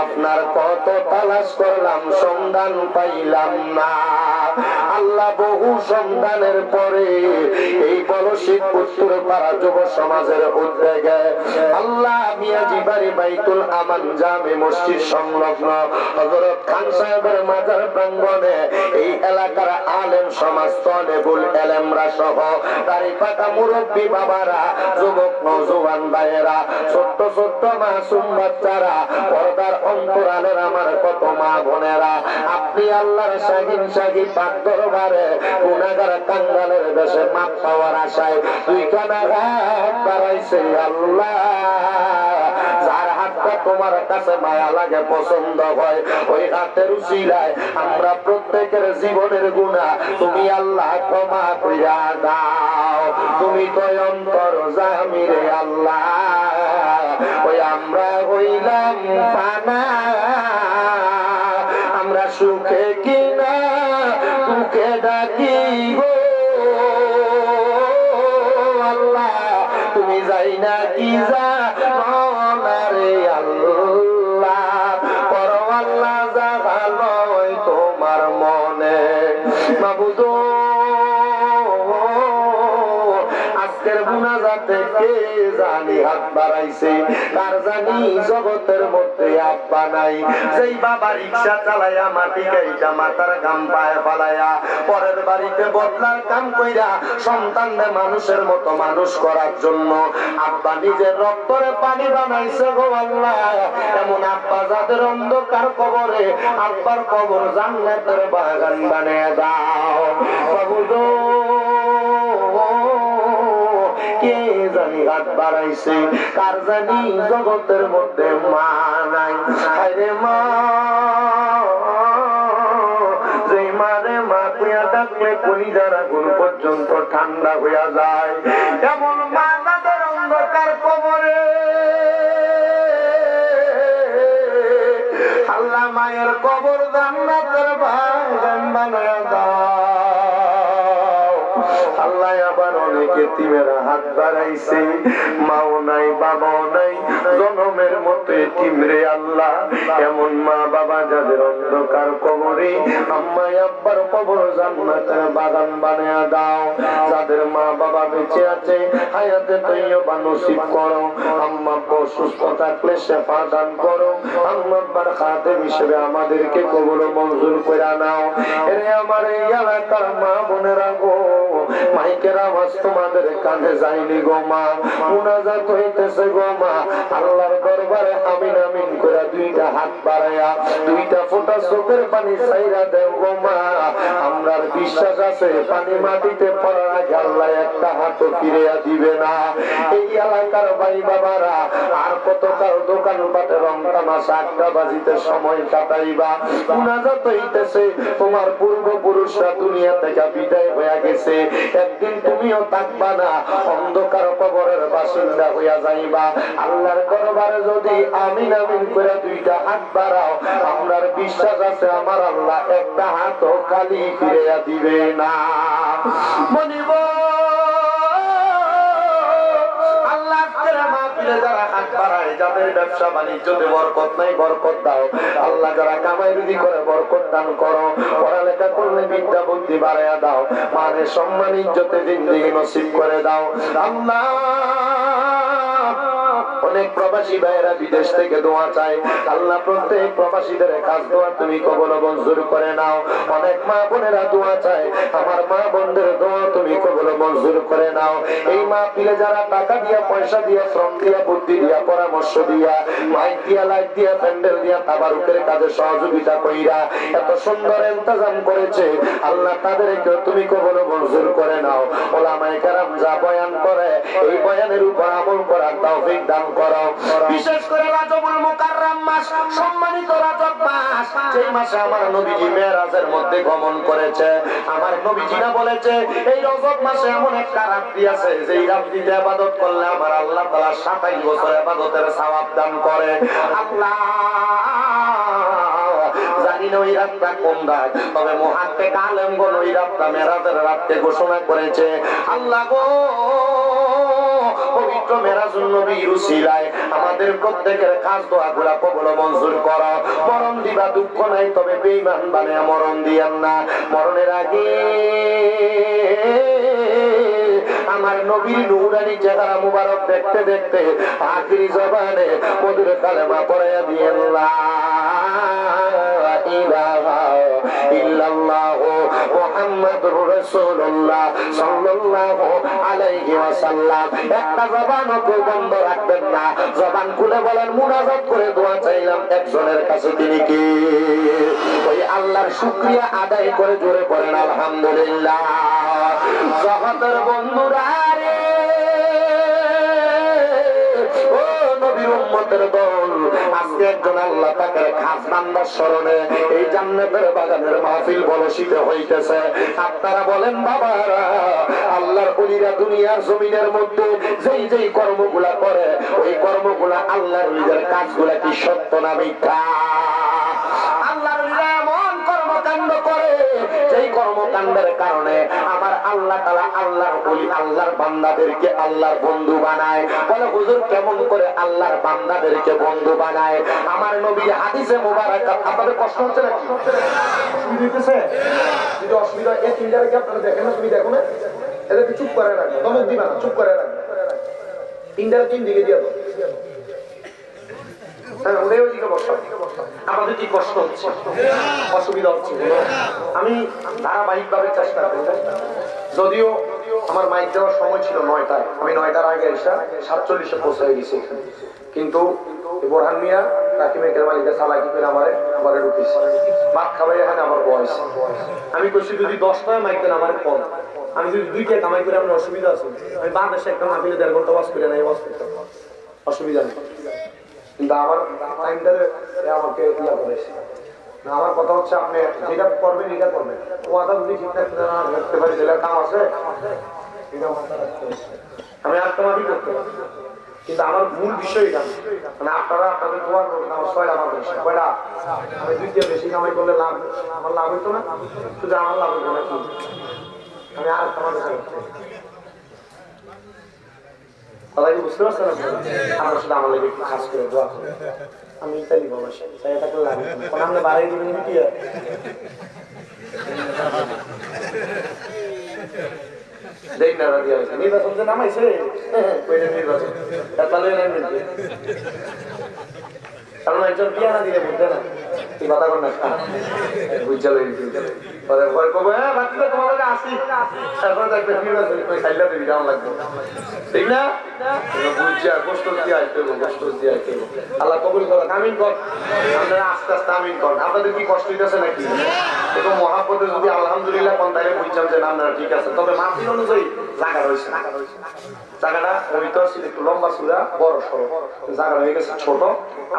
আপনার কত তালাশ করলাম, সন্ধান পাইলাম না। আল্লাহ বহু সন্ধানের পরে এই বলশিক উত্তর পাড়া যুব সমাজের উদ্যোগে আল্লাহ মিয়াজি বাড়ি বাইতুল আমান জামে মসজিদ সংলগ্ন হযরত খান সাহেবের মাজার প্রাঙ্গণে এই এলাকার আলেম সমাজ, তলেবুল এলেমরা সহ দাড়ি পাকা মুরব্বী বাবারা, যুবক নওজোয়ান ভাইয়েরা, ছোট্ট ছোট্ট মাসুম বাচ্চারা, পর্দার অন্তরালের আমার কত মা বোনেরা, আপনি আল্লাহর শাহিন শাহী পাক দরবারে গুনাহগার কাঙ্গালের দেশে মাপ পাওয়ার আশায় দুইখানা হাত বাড়াইছে। আল্লাহ, যার হাতটা তোমার কাছে মায়া লাগে, পছন্দ হয়, ওই হাতের উসিলায় আমরা প্রত্যেকের জীবনের গুনাহ তুমি আল্লাহ ক্ষমা কইরা দাও। তুমি তো অন্তর্যামী রে আল্লাহ, ওই আমরা হইলাম ফানা, আমরা সুখে কিনা দুঃখে ডাকি গো আল্লাহ, তুমি যাই না কি যা রে আল্লাহ, করো আল্লাহ যা ভালোই তোমার মনে। মাবুদ, আজকের মুনাজাতে কে জানি হাত বাড়াইছে, কার জানি জগতের মধ্যে আব্বা নাই, যেই বাবা রিক্সা চালাইয়া মাটি গাইটা মাথার গাম পায়ে ফালাইয়া পরের বাড়িতে বদলার কাম কইরা সন্তানদের মানুষের মতো মানুষ করার জন্য আব্বা নিজের রক্তরে পানি বানাইছে গো আল্লাহ। এমন আব্বা যাদের অন্ধকার কবরে আব্বার কবর জান্নাতের বাগান বানিয়ে দাও। বাবুদো, কে জানি হাত বাড়াইছে, কার জানি জগতের মধ্যে মা নাই। আরে মা, যে মারে মা কুইয়া ডাকলে কলিজার আগুন পর্যন্ত ঠান্ডা হইয়া যায়, এমন মা তাদের অন্ধকার কবরে আল্লাহ মায়ের কবর জান্নাতের বাগান বানায়া দাও। আল্লাহ আবার অনেকে তিমেরা হাত বাড়াইছে, মাও নাই বাবাও নাই, জনমের মতো তিমরে আল্লাহ। এমন মা বাবা যাদের অন্ধকার কবরে আম্মা আব্বার কবর জান্নাতের বাগান বানিয়ে দাও। যাদের মা বাবা বেঁচে আছে হায়াতে তৈয়বা নসিব করো, আম্মা অসুস্থ থাকলে শেফা দান করো, আম্মা আব্বার খাদেম হিসেবে আমাদেরকে কবুল মঞ্জুর করে নাও। এরে আমার এই এলাকার মা বোনেরা গো, মাইকের আওয়াজ তোমাদের কানে যায়নি গো মা, মুনাজাত হইতেছে গো মা, আল্লাহর দরবারে আমিন আমিন করে দুইটা হাত বাড়ায়া দুইটা ফোঁটা চোখের পানি ছাইরা দেও গো মা। আমরার বিশ্বাস আছে পানি মাটিতে পড়ার আগে আল্লাহ একটা হাতও ফিরিয়া দিবে না। এই এলাকার ভাই বাবারা আর কতকাল দোকান পাটে রং তামাশা আড্ডা বাজিতে সময় কাটাইবা, মুনাজাত হইতেছে, তোমার পূর্বপুরুষরা দুনিয়া থেকে বিদায় হয়ে গেছে, একদিন তুমিও থাকবা না, অন্ধকার কবরের বাসিন্দা হইয়া যাইবা। আল্লাহর দরবারে যদি আমিন আমিন করে দুইটা হাত বাড়াও, আমরার বিশ্বাস আছে আমার আল্লাহ একটা হাতও খালি ফিরিয়া দিবে না। মনিব আল্লাহ যারা হাত বাড়ায়, যাদের ব্যবসা বাণিজ্যতে বরকত নাই বরকত দাও আল্লাহ, যারা কামাই রুজি করে বরকত দান করো, পড়ালেখা করলে বিদ্যা বুদ্ধি বাড়াইয়া দাও, মানে সম্মান ইজ্জতে জিন্দেগি নসিব করে দাও আল্লাহ। অনেক প্রবাসী ভাইয়েরা বিদেশ থেকে দোয়া চায়, আল্লাহ প্রত্যেক প্রবাসীদের কাজ দোয়া তুমি কবুল মঞ্জুর করে নাও। অনেক মা বোনেরা দোয়া চায়, আমার মা বোনদের দোয়া তুমি কবুল মঞ্জুর করে নাও। এই মাহফিলে যারা টাকা দিয়া, পয়সা দিয়া, শ্রম দিয়া, বুদ্ধি দিয়া, পরামর্শ দিয়া, মাইক দিয়া, লাইট দিয়া, প্যান্ডেল দিয়া, তাবারুকের কাজে সহযোগিতা কইরা এত সুন্দর ইন্তজাম করেছে আল্লাহ, তাদেরকে তুমি কবুল মঞ্জুর করে নাও। ওলামায়ে কেরাম যা বয়ান করে এই বয়ানের উপর আমল করার তৌফিক দান করো। বিশেষ করে রজবুল মুকাররম মাস, সম্মানিত রজব মাস, যেই মাসে আমার নবীজি মেরাজের মধ্যে গমন করেছে, আমার নবীজিরা বলেছে এই রজব মাসে এমন একটা রাত্রি আছে যেই রাত্রিতে ইবাদত করলে আমার আল্লাহ তাআলা 27 বছর ইবাদতের সওয়াব দান করে। আল্লাহ জানি না ওই রাতটা কোন রাত, তবে মুহাক্কিক আলেমগণ ওই রাতটা মেরাজের রাতকে ঘোষণা করেছে। আল্লাহ গো, পবিত্র পবিত্র মেরাজুন নবীর উসিলায় আমাদের প্রত্যেকের কাজ দোয়াগুলা কবুল মঞ্জুর করো। মরণ দিবা দুঃখ নাই, তবে বেঈমান বানায়া মরণ দিয়েন না। মরণের আগে আমার নবীর নূরানি চেহারা মুবারক দেখতে দেখতে আখিরি জবানে মধুর কালেমা পড়াইয়া দিয়েন লা ইলাহা ইল্লাল্লাহু মুহাম্মাদুর রাসূলুল্লাহ সাল্লাল্লাহু আলাইহি ওয়াসাল্লাম। একটা জবানও কেউ বন্ধ রাখবেন না, জবান খুলে বলেন মুনাজাত করে দোয়া চাইলাম একজনের কাছে, তিনি কি? ওই আল্লাহর শুকরিয়া আদায় করে জোরে পড়েন আলহামদুলিল্লাহ। জগতের বন্ধুরা রে, ও নবীর উম্মতের দল, আজকে একজন আল্লাহ পাকের খাস বান্দার স্মরণে এই জান্নাতের বাগানের মাহফিল বলসিত হইতেছে। আপনারা বলেন বাবারা, আল্লাহর ওলিরা দুনিয়ার জমিনের মধ্যে যেই যেই কর্মগুলা করে, ওই কর্মগুলা আল্লাহর ওলিদের কাজগুলা কি সত্য না মিথ্যা? আল্লাহর ওলিরা এমন কর্মকাণ্ড করে যেই কর্মকাণ্ডের কারণে আমার আল্লাহ তাআলা আল্লাহর ওলি আল্লাহর বান্দাদেরকে আল্লাহর বন্ধু বানায়। বলে হুজুর কেমন করে আল্লাহর বান্দাদেরকে বন্ধু বানায়? আমার নবী হাদিসে মুবারাকা, আপনাদের কষ্ট হচ্ছে নাকি? অসুবিধা হইতেছে? যদি অসুবিধা এই তিনটারে কি আপনারা দেখেন না? তুমি দেখো না, এদেরকে চুপ করে রাখো, ধমক দিবা না, চুপ করে রাখো। তিনটার তিন দিকে দিয়ে দাও। আমাদের কি কষ্ট হচ্ছে, অসুবিধা হচ্ছে? আমি ধারাবাহিক ভাবে চেষ্টা করি, যদিও আমার মাইক দেওয়ার সময় ছিল 9টায়, আমি 9টার আগে এসে 47-এ পৌঁছে গেছি, কিন্তু বোরহান মিয়া রাকিব মেকের মালিকের চালাকি করে আমার ঘরে ঢুকেছি, ভাত খাবাই এখানে আমার বয়স। আমি কইছি যদি 10টায় মাইক দেন আমার কম, আমি যদি 2টা কামাই করে আমার অসুবিধা আছে, আমি বাংলাদেশে একটা মাহফিলে 1.5 ঘন্টা ওয়াজ করে নাই, ওয়াজ করতে অসুবিধা নেই। কিন্তু আমার টাইমটারে আমাকে ইয়া করেছে না। আমার কথা হচ্ছে আপনি যেটা করবেন এটা করবেন, ওয়াদা যদি ঠিকঠাক না রাখতে পারি, যেটা কাম আছে আমি আর তোমারই করতে পারি, কিন্তু আমার মূল বিষয় এটা মানে আপনারা আপনাদের দোয়ার আমার ছয়টা আমার বেশি কয়টা, আমি 2টা বেশি কামাই করলে লাভ, আমার লাভ হইতো না, শুধু আমার লাভ হইতো না, আমি আর তোমাদের বুঝতে পারছেন আমরা শুধু আমার লাগে একটু খাস করে দোয়া করি। আমি তাই ভালোবাসি, চাই থাকলে লাগে আমরা বাড়াই দিবেন কি দেখ না দিয়া হয়েছে নির্বাচন যে নামাইছে নির্বাচন কারণ একজন বিয়া না দিলে বুঝবে না কি কথা কর না বুঝা তোমাদের আসি তারপরে দেখবে খাইলা দেবি কেমন লাগবে, ঠিক না? বুঝা কষ্ট দিয়ে আসতে কষ্ট দিয়ে আসতে আল্লাহ কবুল কর, আমিন কর। আপনারা আস্তে আস্তে আমিন কর। আপনাদের কি কষ্ট হইতেছে নাকি? এরকম মহাপদে যদি আলহামদুলিল্লাহ কোন তাইলে বুঝলাম যে না আপনারা ঠিক আছে, তবে মাহফিল অনুযায়ী জায়গা রয়েছে, জায়গাটা ভিতর ছিল একটু লম্বা চূড়া বড় সড়ো, জায়গা হয়ে গেছে ছোট,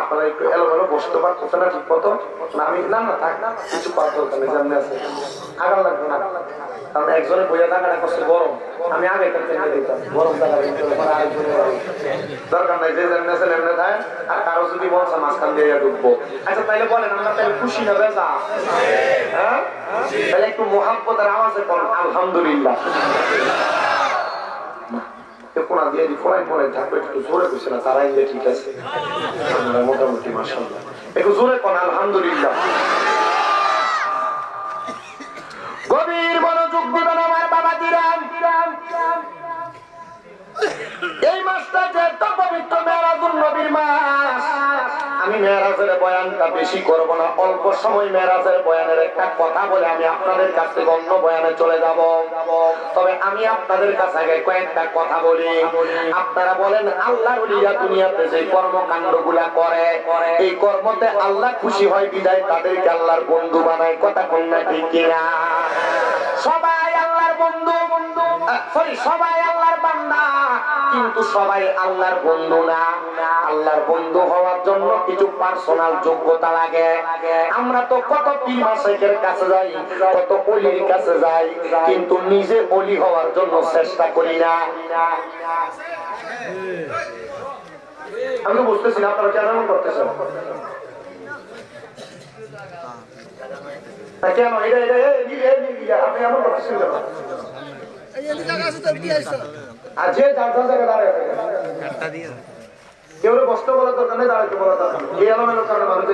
আপনারা একটু এলোমেলো বসতে পারতেছে না ঠিক মতো না। আমি না না থাক না কিছু পারতে হতাম জানলে আছে আগার লাগবে না, কারণ একজনে বইয়া জায়গাটা করছে গরম, আমি আগে দিতাম গরম জায়গা দরকার নাই, যে জানলে আছে এমনি থাকে। আর কারো যদি বলছে মাঝখান দিয়ে ঢুকবো, আচ্ছা তাইলে বলেন আমরা তাহলে খুশি না বেজা? হ্যাঁ, তাহলে একটু মোহাব্বতের আওয়াজে বলেন আলহামদুলিল্লাহ। কোনা দিয়ে ফোলাই ফোলাই থাকবে, একটু জোরে কইছে না তারা ইংরে ঠিক আছে, আমরা মোটামুটি মাশাআল্লাহ একটু জোরে কোন আলহামদুলিল্লাহ। গভীর মনোযোগ দিবেন আমার বাবা দিরাম। এই মাসটা যে এত পবিত্র মেরাজুন নবীর মাস, আমি মেরাজের বয়ানটা বেশি করব না, অল্প সময় মেরাজের বয়ানের একটা কথা বলে আমি আপনাদের কাছে অন্য বয়ানে চলে যাব। তবে আমি আপনাদের কাছে আগে কয়েকটা কথা বলি। আপনারা বলেন আল্লাহর ওলিরা দুনিয়াতে যে কর্মকাণ্ডগুলা করে, এই কর্মতে আল্লাহ খুশি হয় বিদায় তাদেরকে আল্লাহর বন্ধু বানায়, কথা কোন না ঠিক কিনা? সবাই আল্লাহর বন্ধু, সবাই আল্লাহর বান্দা, কিন্তু সবাই আল্লাহর বন্ধু না। আল্লাহর বন্ধু হওয়ার জন্য কিছু পার্সোনাল যোগ্যতা লাগে। আমরা তো কত পীর মাশাইখের কাছে যাই, কত ওলির কাছে যাই, কিন্তু নিজে ওলি হওয়ার জন্য চেষ্টা করি না। আমি তো বুঝতেছি না আপনারা কেন এমন করতেছেন, কেন আপনি এমন করতেছেন কেন? আর যে যার যার জায়গায় দাঁড়ায় কেউ কষ্ট বলার দরকার নেই, দাঁড়াইতে বলার দরকার নেই। এই এলোমেলো কারণে মানুষ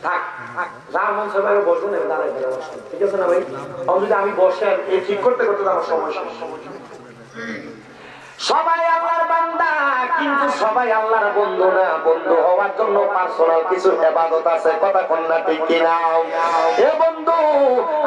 থাক যার মন সবাই বসুন, দাঁড়াইতে বসুন, ঠিক আছে না ভাই? যদি আমি বসে এই ঠিক করতে করতে আমার সমস্যা। সবাই আল্লাহর বান্দা, কিন্তু সবাই আল্লাহর বন্ধু না। বন্ধু হওয়ার জন্য পার্সোনাল কিছু ইবাদত আছে, কথা কোন না ঠিক কিনা? এ বন্ধু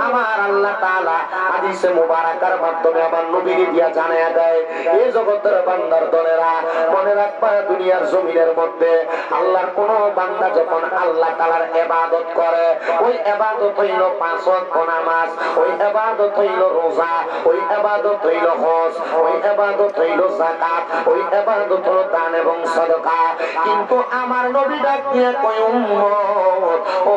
আমার আল্লাহ তাআলা হাদিসে মুবারাকার মাধ্যমে আমার নবীকে দিয়া জানায়া দেয়, এই জগতের বান্দার দলেরা মনে রাখবা, দুনিয়ার জমিনের মধ্যে আল্লাহর কোন বান্দা যখন আল্লাহ তাআলার ইবাদত করে, ওই ইবাদত হইল 5 ওয়াক্ত নামাজ, ওই ইবাদত হইল রোজা, ওই ইবাদত হইল হজ, ওই ইবাদত হইল যাকাত, ওই ইবাদত হলো দান এবং সাদকা। কিন্তু আমার নবী ডাক দিয়ে কই, উম্মত, ও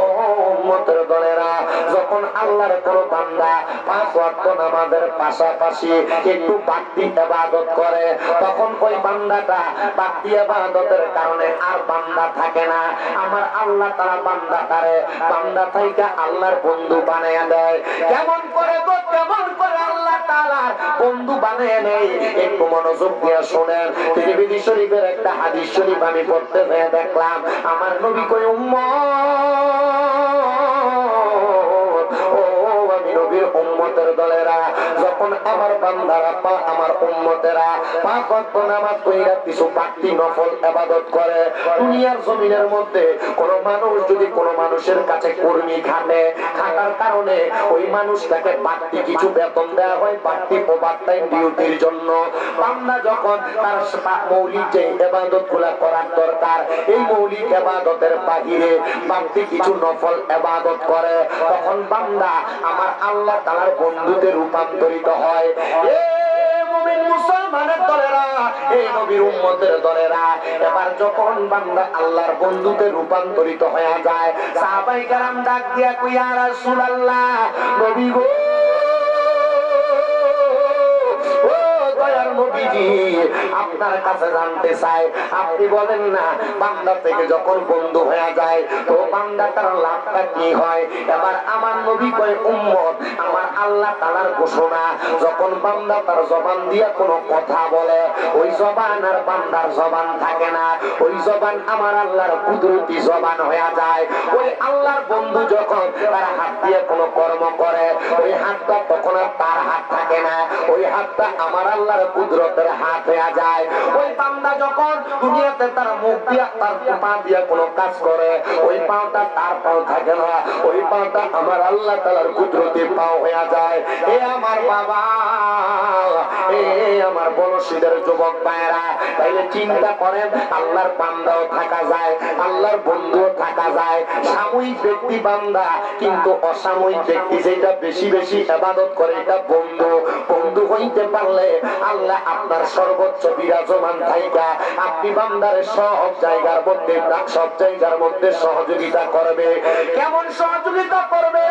উম্মতের দলেরা, যখন আল্লাহর কোন বান্দা 5 ওয়াক্ত নামাজের পাশাপাশি একটু বাড়তি ইবাদত করে, তখন ওই বান্দাটা বাড়তি ইবাদতের কারণে আর বান্দা থাকে না। আমার আল্লাহ তাআলা বান্দা থেকে আল্লাহর বন্ধু বানায়া দেয়। কেমন করে গো, কেমন করে আল্লাহ তাআলার বন্ধু বানায়া নেয়? একটু মনোযোগ দিয়ে শুনেন। তিরমিজি শরীফের একটা হাদিস শরীফ আমি পড়তে গিয়ে দেখলাম, আমার নবী কই, উম্মত, ও আমি নবীর উম্মতের দলেরা, যখন আমার বান্দারা আমার উম্মতেরা 5 ওয়াক্ত নামাজ পড়িয়া কিছু বাড়তি নফল ইবাদত করে, দুনিয়ার জমিনের মধ্যে কোন মানুষ যদি কোন মানুষের কাছে কর্মী খাটার কারণে ওই মানুষটাকে বাড়তি কিছু বেতন দেওয়া হয়, বাড়তি ওভারটাইম ডিউটির জন্য। বান্দা যখন তার মৌলিক যে ইবাদতগুলো করার দরকার, এই মৌলিক ইবাদতের বাহিরে বাড়তি কিছু নফল ইবাদত করে, তখন বান্দা আমার আল্লাহ তাআলার বন্ধুতে রূপান্তরিত হয়। মুমিন মুসলমানের দলেরা, এই নবীর উম্মতের দলেরা, এবার যখন বান্দা আল্লাহর বন্ধুতে রূপান্তরিত হয়ে যায়, সাহাবায়ে কেরাম ডাক দিয়া কই, ইয়া রাসূলুল্লাহ, নবী গো, আপনার কাছে জানতে চাই, আপনি বলেন না, বান্দা থেকে যখন বন্ধু হয়ে যায় তো বান্দাটার লাভটা কি হয়? এবার আমার নবী কয়, উম্মত, আমার আল্লাহ তাআলার ঘোষণা, যখন বান্দা তার জবান দিয়ে কোনো কথা বলে, ওই জবান আর বান্দার জবান থাকে না, ওই জবান আমার আল্লাহর কুদরতি জবান হয়ে যায়। ওই আল্লাহর বন্ধু যখন তার হাত দিয়ে কোনো কর্ম করে, ওই হাতটা তখন আর তার হাত থাকে না, ওই হাতটা আমার আল্লাহর কুদরতের হাত হয়ে যায়। ওই বান্দা যখন দুনিয়াতে তার মুখ দিয়ে তার পা দিয়ে কোনো কাজ করে, ওই পাটা তার পাও থাকে না, ওই পাটা আমার আল্লাহ তাআলার কুদরতি পাও হয়ে যায়। এ আমার বাবা, এ আমার বলশীদের যুবক ভাইরা, তাইলে চিন্তা করেন, আল্লাহর বান্দাও থাকা যায়, আল্লাহর বন্ধুও থাকা যায়। সাময়িক ব্যক্তি বান্দা, কিন্তু অসাময়িক ব্যক্তি যেটা বেশি বেশি ইবাদত করে, এটা বন্ধু। বন্ধু হইতে পারলে আল্লাহ আপনার সর্বোচ্চ বিরাজমান থাইকা আপনি বান্দারে সব জায়গার মধ্যে সহযোগিতা করবে। কেমন সহযোগিতা করবে?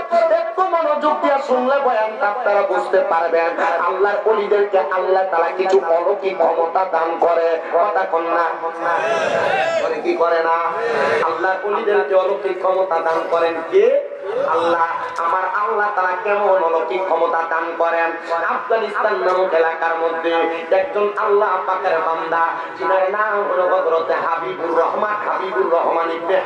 একটু মনোযোগ দিয়ে শুনলে বয়ানটা আপনারা বুঝতে পারবেন। আল্লাহর ওলিদেরকে আল্লাহ তাআলা কিছু অলৌকিক ক্ষমতা দান করে, কথা কোন না? করে কি করে না? আল্লাহর ওলিদেরকে অলৌকিক ক্ষমতা দান করেন কে? আল্লাহ। আমার আল্লাহ তাআলা কেমন অলৌকিক ক্ষমতা দান করেন? আফগানিস্তান নামক এলাকার মধ্যে একজন আল্লাহ পাকের বান্দা, যিনার নাম হলো হযরত হাবিবুর রহমান ইবনে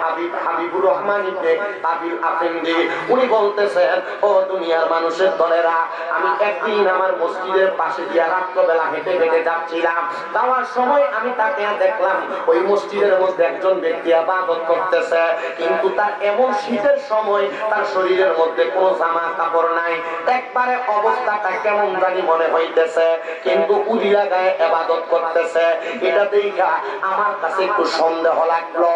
হাবিবুর রহমান ইবনে কাবিল আফেন্দি। উনি বলতেছেন, ও দুনিয়ার মানুষের দলেরা, আমি একদিন আমার মসজিদের পাশে দিয়ে রাত্রবেলা হেঁটে হেঁটে যাচ্ছিলাম। যাওয়ার সময় আমি তাকে দেখলাম, ওই মসজিদের মধ্যে একজন ব্যক্তি ইবাদত করতেছে, কিন্তু তার এমন শীতের সময় তার শরীরের মধ্যে কোনো জামা কাপড় নাই, একবারে অবস্থাটা কেমন জানি মনে হইতেছে, কিন্তু উদিলা গায়ে ইবাদত করতেছে। এটা দেখা আমার কাছে একটু সন্দেহ লাগলো,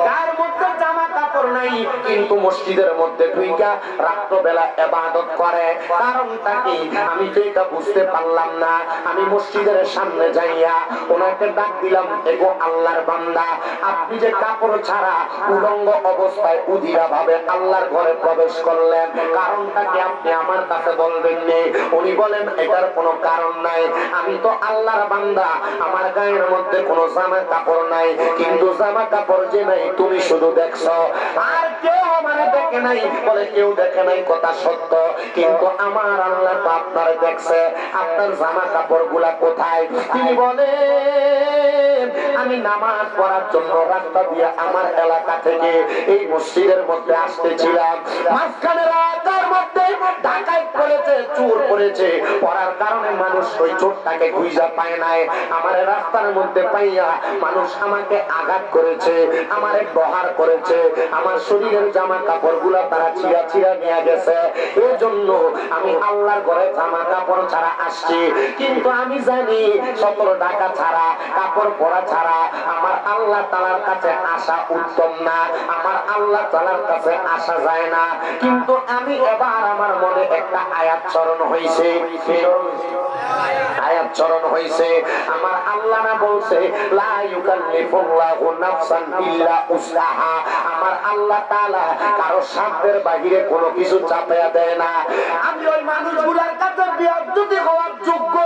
তার মধ্যে জামা কাপড় নাই, কিন্তু মসজিদের মধ্যে ঢুইকা রাত্রবেলা ইবাদত করে। কারণটা কি আমি তো এটা বুঝতে পারলাম না। আমি মসজিদের সামনে যাইয়া ওনাকে ডাক দিলাম, এগো আল্লাহর বান্দা, আপনি যে কাপড় ছাড়া উলঙ্গ অবস্থায় উদিরা ভাবে আল্লাহর ঘরে প্রবেশ করলেন, কারণটা কি আপনি আমার কাছে বলবেন নি? উনি বলেন এটার কোনো কারণ নাই, আমি তো আল্লাহর বান্দা, আমার গায়ের মধ্যে কোনো জামা কাপড় নাই, কিন্তু জামা কাপড় যে নাই তুমি শুধু দেখছো, আর কেউ আমার দেখে নাই। বলে কেউ দেখে নাই, কথা সত্য, কিন্তু আমার আল্লাহ তো আপনার দেখছে, আপনার জামা কাপড় গুলা কোথায়? তিনি বলেন আমি নামাজ পড়ার জন্য রাস্তা দিয়ে আমার এলাকা থেকে এই মসজিদের মধ্যে আসতেছিলাম, মাঝখানে রাস্তার মধ্যে ডাকাত করেছে, চোর করেছে, পড়ার কারণে মানুষ ওই চোরটাকে খুঁজে পায় নাই, আমার রাস্তার মধ্যে পাইয়া মানুষ আমাকে আঘাত করেছে, আমারে প্রহার করেছে, আমার শরীরের জামা কাপড় গুলা তারা ছিঁড়া ছিঁড়া নিয়ে গেছে, এই জন্য আমি আল্লাহর ঘরে জামা কাপড় ছাড়া আসছি। কিন্তু আমি জানি 17 টাকা ছাড়া, কাপড় পরা ছাড়া আমার আল্লাহ তাআলার কাছে আসা উত্তম না, আমার আল্লাহ তাআলার কাছে আসা যায় না। কিন্তু আমি এবার আমার মনে একটা আয়াত স্মরণ হইছে, আয়াত স্মরণ হইছে, আমার আল্লাহ না বলছে লা ইউকাল্লিফুল্লাহু নাফসান ইল্লা উসআহা, আমার আল্লাহ তাআলা কারো সাধ্যের বাহিরে কোনো কিছু চাপায়া দেয় না। আমি ওই মানুষগুলোর কাছে বিয়াদুতি হওয়ার যোগ্য,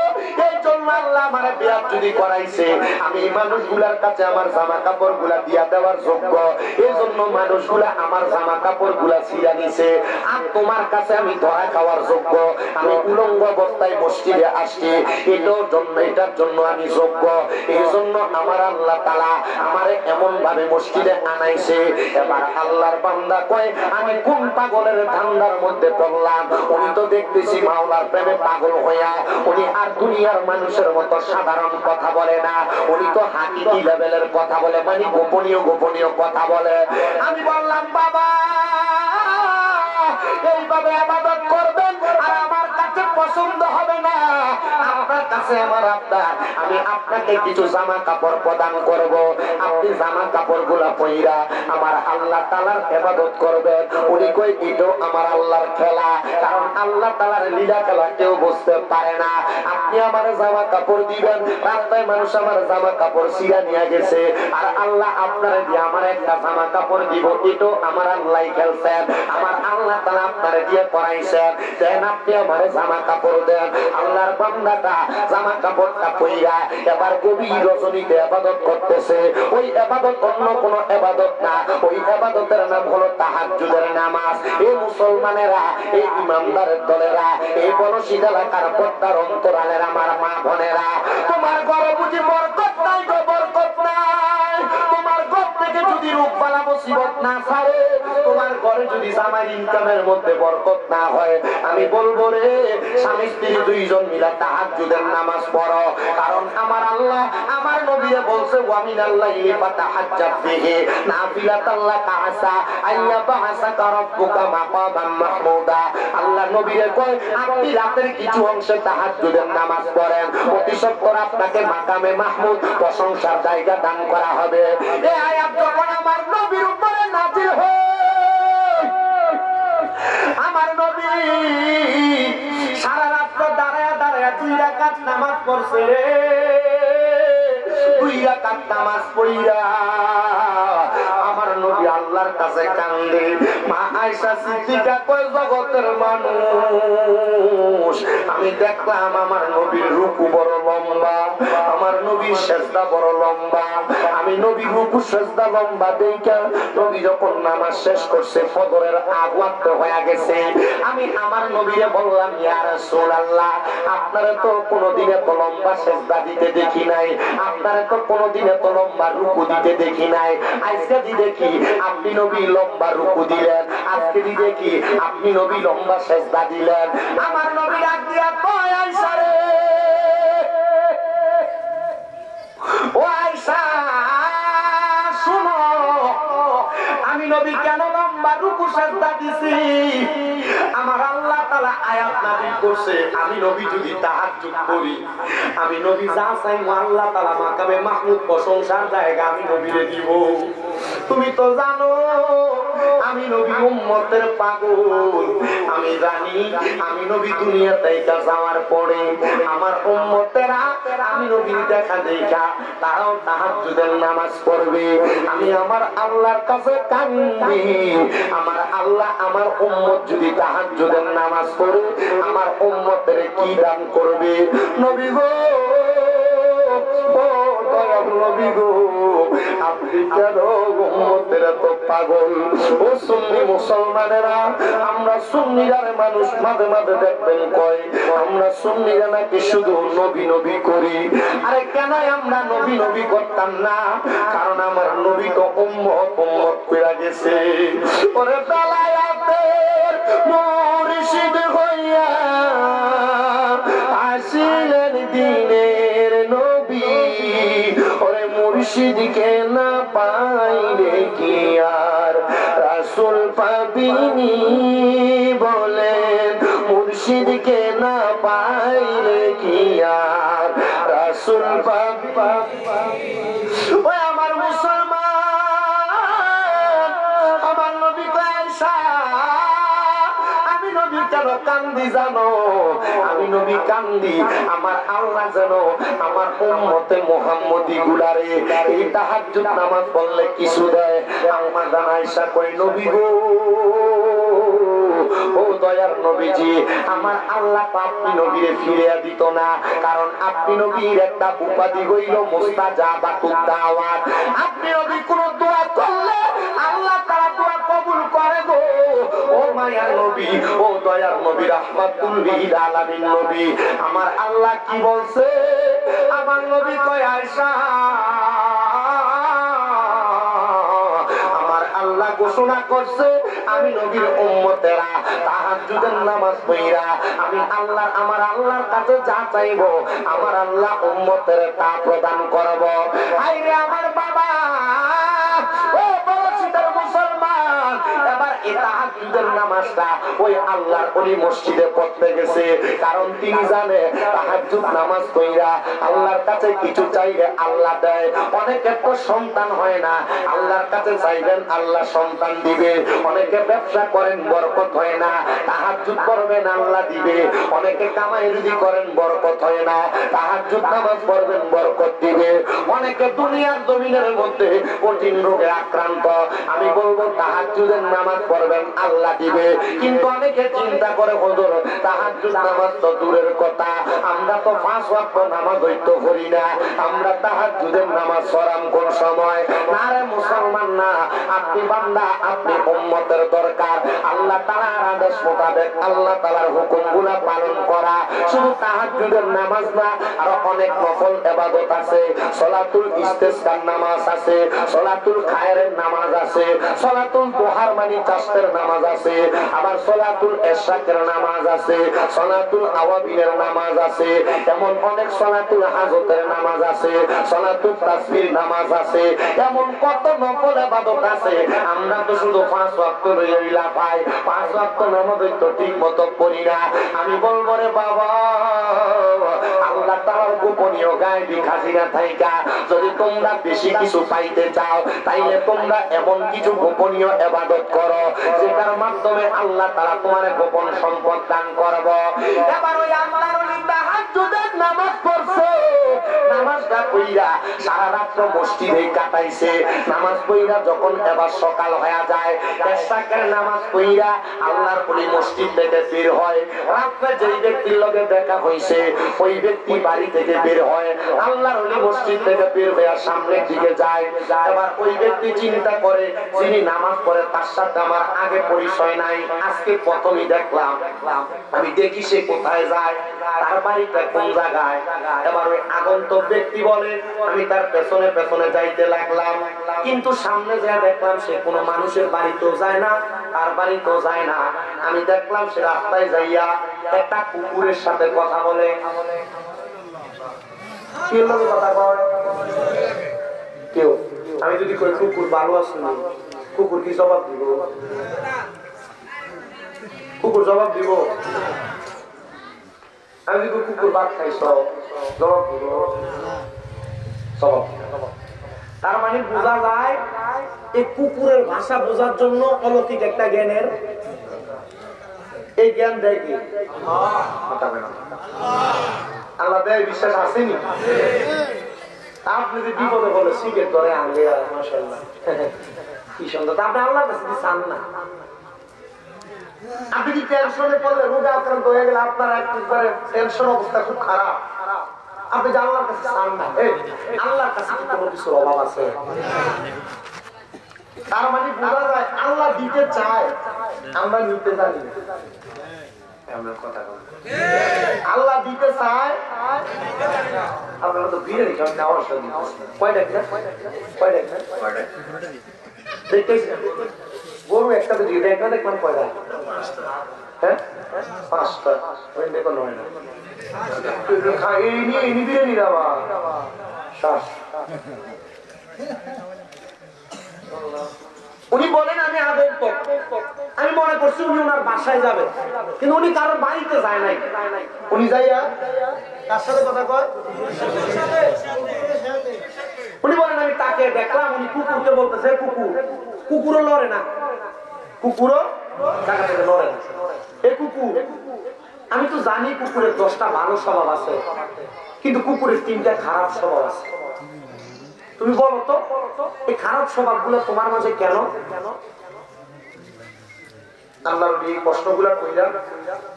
এই জন্য আল্লাহ আমারে বিয়াদুতি করাইছে, আমি এই মানুষগুলোর কাছে আমার জামা কাপড় গুলা দিয়া দেওয়ার যোগ্য, এই জন্য মানুষগুলা আমার জামা কাপড় গুলা ছিঁড়া নিছে, আর তোমার কাছে আমি ধরা খাওয়ার যোগ্য, আমি উলঙ্গ অবস্থায় মসজিদে আসছি, এটার জন্য আমি যোগ্য, এই জন্য আমার আল্লাহ তাআলা আমারে এমন ভাবে মসজিদে আনাইছে। এবার আল্লাহর বান্দা কয় আমি কোন পাগলের ধান্দার মধ্যে পড়লাম? উনি তো দেখতেছি মাওলার প্রেমে পাগল হইয়া উনি আর দুনিয়ার মানুষের মতো সাধারণ কথা বলে না, উনি তো হাকিকি লেভেলের কথা বলে, মানে গোপনীয় গোপনীয় কথা বলে। আমি বললাম বাবা এইভাবে ইবাদত করবেন আর আমার কাছে পছন্দ হবে না, আপনার কাছে আমার আবদার, আমি আপনাকে কিছু জামা কাপড় প্রদান করব, আপনি জামা কাপড় গুলা পইরা আমার আল্লাহ তাআলার ইবাদত করবেন। উনি কই এটাও আমার আল্লাহর খেলা, কারণ আল্লাহ তাআলার লীলা খেলা কেউ বুঝতে পারে না। আপনি আমার জামা কাপড় দিবেন, রাস্তায় মানুষ আমার জামা কাপড় ছিঁড়া নিয়ে গেছে, আর আল্লাহ আপনার দিয়ে আমার একটা জামা কাপড় দিব, এটাও আমার আল্লাহ খেলছেন, আমার আল্লাহ তাআলা আপনার দিয়ে করাইছেন, দেন আপনি আমার জামা কাপড় দেন। আল্লাহর বান্দাটা জামা কাপড়টা পইরা এবার গভীর রজনীতে ইবাদত করতেছে। ওই ইবাদত অন্য কোন ইবাদত না, ওই ইবাদতের নাম হলো তাহাজ্জুদের নামাজ। এই মুসলমানেরা, এই ইমানদারের দলেরা, এই বনশীল এলাকার পর্দার অন্তরালের আমার মা বোনেরা, তোমার ঘরে বুঝি বরকত নাই গো, বরকত নাই। তোমার ঘর থেকে যদি রোগবালা মুসিবত না ছাড়ে, তোমার ঘরে যদি জামাই ইনকামের মধ্যে বরকত না হয়, আমি বলবো রে স্বামী স্ত্রী দুইজন মিলে তাহাজ্জুদের নামাজ পড়ো, কারণ আমার আল্লাহ আমার নবীরে বলছে ওয়া মিনাল্লাইলি ফাতাহাজ্জাত বিহি নাফিলাতাল লাকা আসা আইয়া বাহাসাকা রাব্বুকা মাকামান মাহমুদা। আল্লাহ নবীরে কয় আপনি রাতের কিছু অংশে তাহাজ্জুদের নামাজ পড়েন, অতি সত্বর আপনাকে মাকামে মাহমুদ প্রশংসার জায়গা দান করা হবে। এই আয়াত যখন আমার নবীর উপরে নাযিল হয়, আমার নবী সারা রাত দাঁড়ায়া দাঁড়ায়া 2 রাকাত নামাজ পড়ছে রে, 2 রাকাত নামাজ পড়িয়া আমার নবী আল্লাহর কাছে কান্দে। মা আয়েশা সিদ্দিকা কয় জগতের মানুষ, আমি দেখলাম আমার নবীর রুকু বড় লম্বা, আমার নবীর সিজদা বড় লম্বা, আমি নবীর রুকু সিজদা লম্বা দেইখা নবী যখন নামাজ শেষ করছে ফজরের আগ ওয়াক্ত হয়ে গেছে, আমি আমার নবীরে বললাম ইয়া রাসূলুল্লাহ আপনারে তো কোনোদিন এত লম্বা সিজদা দিতে দেখি নাই, আপনারে তো কোনোদিন এত লম্বা রুকু দিতে দেখি নাই, আজকে দি দেখি আপনি নবী লম্বা রুকু দিলেন, আজকে দি দেখি আপনি নবী লম্বা সিজদা দিলেন। আমার নবী ডাক দিয়া কয় আয়েশা রে, ও আয়েশা শুনো, আমি নবী কেন লম্বা রুকু সিজদা দিছি? আমার আল্লাহ তাআলা আয়াত নাযিল করছে আমি নবী যদি তাহাজ্জুদ করি, আমি নবী যা চাই আল্লাহ তাআলা মাকামে মাহমুদ প্রশংসার জায়গা আমি নবীরে দিব। তুমি তো জানো আমি নবী উম্মতের পাগল। আমি জানি আমি নবী দুনিয়া থেকে যাওয়ার পরে আমার উম্মতেরা আমি নবীর দেখা দেখা তারাও তাহাজ্জুদের নামাজ পড়বে। আমি আমার আল্লাহর কাছে কান্দি, আমার আল্লাহ আমার উম্মত যদি তাহাজ্জুদের নামাজ পড়ে আমার উম্মতের কি দান করবে। নবী গো, নবী গো, আপনি কেন উম্মতের এত পাগল? ও সুন্নি মুসলমানেরা, আমরা সুন্নিরার মানুষ মাঝে মাঝে দেখবেন কয় আমরা সুন্নিরা নাকি শুধু নবী নবী করি। আরে কেন আমরা নবী নবী করতাম না? কারণ আমার নবী তো উম্মত উম্মত পেরা গেছে। ওরে বেলায়াতের মুর্শিদ হইয়া আসিলেন দিনের নবী। ওরে মুর্শিদকে না পাইলে কি আর রাসূল পাবিনি? বলেন মুর্শিদকে না পাইলে কি আর রাসূল পাবি? ওই আমার মুসলমান, আমার নবী আয়েশা, আমি নবী কেন কান্দি জানো? আমি নবী কান্দি আমার আল্লাহ যেন আমার উম্মতে মুহাম্মদী গুলারে এই তাহাজ্জুদ নামাজ পড়লে কিছু দেয়। আমার আয়েশা কই নবী গো, ও দয়ার নবীজি, আমার আল্লাহ আপনি নবীরে ফিরিয়ে দিত না। কারণ আপনি নবীর একটা উপাধি হইল মুস্তাজাবাতুদ দাওয়াত। আপনি নবী কোন দোয়া করলে আল্লাহ তাআলা দোয়া কবুল করে গো। ও মায়ার নবী, ও দয়ার নবী, রাহমাতুল লিল আলামিন নবী, আমার আল্লাহ কি বলছে? আমার নবী কয় আয়েশা, আল্লাহ ঘোষণা করছে আমি নবীর উম্মতেরা তাহাজ্জুদের নামাজ পড়া আমি আল্লাহ আমার আল্লাহর কাছে যা চাইবো আমার আল্লাহ উম্মতের তা প্রদান করব। আইরে আমার বাবা, ও বলছিদের মুসলমান, এবার এই তাহাজ্জুদের নামাজটা ওই আল্লাহর ওলি মসজিদে পড়তে গেছে। কারণ তিনি জানে তাহাজ্জুদ নামাজ পড়া আল্লাহর কাছে কিছু চাইলে আল্লাহ দেয়। অনেকের তো সন্তান হয় না, আল্লাহর কাছে চাইবেন আল্লাহ সন্তান দিবে। অনেকে ব্যবসা করেন বরকত হয় না, তাহাজ্জুদ করবেন আল্লাহ দিবে। অনেকে কামাই রুজি করেন বরকত হয় না, তাহাজ্জুদ নামাজ পড়বেন বরকত দিবে। অনেকে দুনিয়ার জমিনের মধ্যে কঠিন রোগে আক্রান্ত, আমি বলবো তাহাজ্জুদের নামাজ পড়বেন আল্লাহ দিবে। কিন্তু অনেকে চিন্তা করে হুজুর তাহাজ্জুদ নামাজ তো দূরের কথা, আমরা তো 5 ওয়াক্ত নামাজ হইতো করি না, আমরা তাহাজ্জুদের নামাজ পড়াম কোন সময়? না রে মুসলমান, না। আপনি বান্দা, আপনি উম্মতের দরকার আল্লাহ তাআলার আদেশ মোতাবেক আল্লাহ তাআলার হুকুমগুলো পালন করা। শুধু তাহাজ্জুদের নামাজ না, আরো অনেক নফল ইবাদত আছে। সালাতুল ইস্তিসকার নামাজ আছে, সালাতুল খায়রের নামাজ আছে, সালাতুল দুহার মানে চাষের নামাজ আছে, আবার সালাতুল ইশরাকের নামাজ আছে, সালাতুল আওয়াবিনের নামাজ আছে, এমন অনেক সালাতুল হাজতের নামাজ আছে, সালাতুল তাসবিহ নামাজ আছে, এমন কত নফল ইবাদত আছে। আমরা তো শুধু 5 ওয়াক্ত রইলা পাই, 5 ওয়াক্ত নামাজ তো ঠিক মতো পড়ি না। আমি বলবো রে বাবা, আল্লাহ তাআলার গোপনীয় গায়বী খাজিনা থাইকা যদি তোমরা বেশি কিছু পাইতে চাও তাইলে তোমরা এমন কিছু গোপনীয় ইবাদত করো যেটার মাধ্যমে আল্লাহ তাআলা তোমার গোপন সম্পদ দান করব। এবার ওই আল্লাহর ওলি তাহাজ্জুদের নামাজ পড়ছে, নামাজটা পড়া সারা রাত মসজিদে কাটাইছে। নামাজ পড়া যখন এবার সকাল হয়ে যায়, ইশরাকের নামাজ পড়া আল্লাহর ওলি মসজিদ থেকে বের হয়। রাতে যেই ব্যক্তির লগে দেখা হইছে ওই ব্যক্তি বাড়ি থেকে বের হয়, আল্লাহর ওলি মসজিদ থেকে বের হয়ে সামনের দিকে যায়। এবার ওই ব্যক্তি চিন্তা করে যিনি নামাজ পড়ে তার সাথে আমার আগে পরিচয় নাই, আজকে প্রথমই দেখলাম, আমি দেখি সে কোথায় যায়, তার বাড়িটা কোন জায়গায়। এবার ওই আগন্তুক ব্যক্তি বলে আমি তার পেছনে পেছনে যাইতে লাগলাম, কিন্তু সামনে যা দেখলাম সে কোনো মানুষের বাড়িতেও যায় না, তার বাড়িতেও যায় না। আমি দেখলাম সে রাস্তায় যাইয়া একটা কুকুরের সাথে কথা বলে। কেউ আমি যদি কই কুকুর ভালো আছে না, কুকুর কি জবাব দিব? কুকুর জবাব দিব? আমি যদি কুকুর ভাত খাইছ জবাব দিব? জবাব। তার মানে বোঝা যায় এই কুকুরের ভাষা বোঝার জন্য অলৌকিক একটা জ্ঞানের এই জ্ঞান দেয় কি আল্লাহ দেয়, বিশ্বাস আসেনি? আপনি যদি বিপদে বলে শিখে ধরে আনলে মাশাআল্লাহ কি সুন্দর, আপনি আল্লাহর কাছে চান না। আপনি কি টেনশনে পড়লে রোগে আক্রান্ত হয়ে গেলে আপনার একবারে টেনশন অবস্থা খুব খারাপ, আপনি যে আল্লাহর কাছে চান না, আল্লাহর কাছে কি কোনো কিছুর অভাব আছে? তার মানে বোঝা যায় আল্লাহ দিতে চায়, আমরা নিতে জানি। আল্লাহ দিতে চায়, আপনারা তো বিরিয়ানি খান নেওয়ার সাথে কয়টা দেখতেছি গরু একটা তো দিয়ে দেখ না, দেখলাম কয়টা? হ্যাঁ 5টা, ওই দেখো 9টা। এই নিয়ে বিরিয়ানি দেওয়া শ্বাস। উনি বলেন আমি আগন্তুক, আমি মনে করছি উনি ওনার বাসায় যাবেন, কিন্তু উনি কারোর বাড়িতে যায় নাই। উনি যাইয়া কার সাথে কথা কয়? উনি বলেন আমি তাকে দেখলাম, উনি কুকুরকে বলতেছে কুকুর, কুকুরও লড়ে না, কুকুরও জায়গা থেকে লড়ে না। এই কুকুর, আমি তো জানি কুকুরের 10টা ভালো স্বভাব আছে, কিন্তু কুকুরের 3টা খারাপ স্বভাব আছে। তুমি বলো তো এই খারাপ স্বভাব গুলো তোমার মাঝে কেন? আল্লাহর এই প্রশ্নগুলা কইরা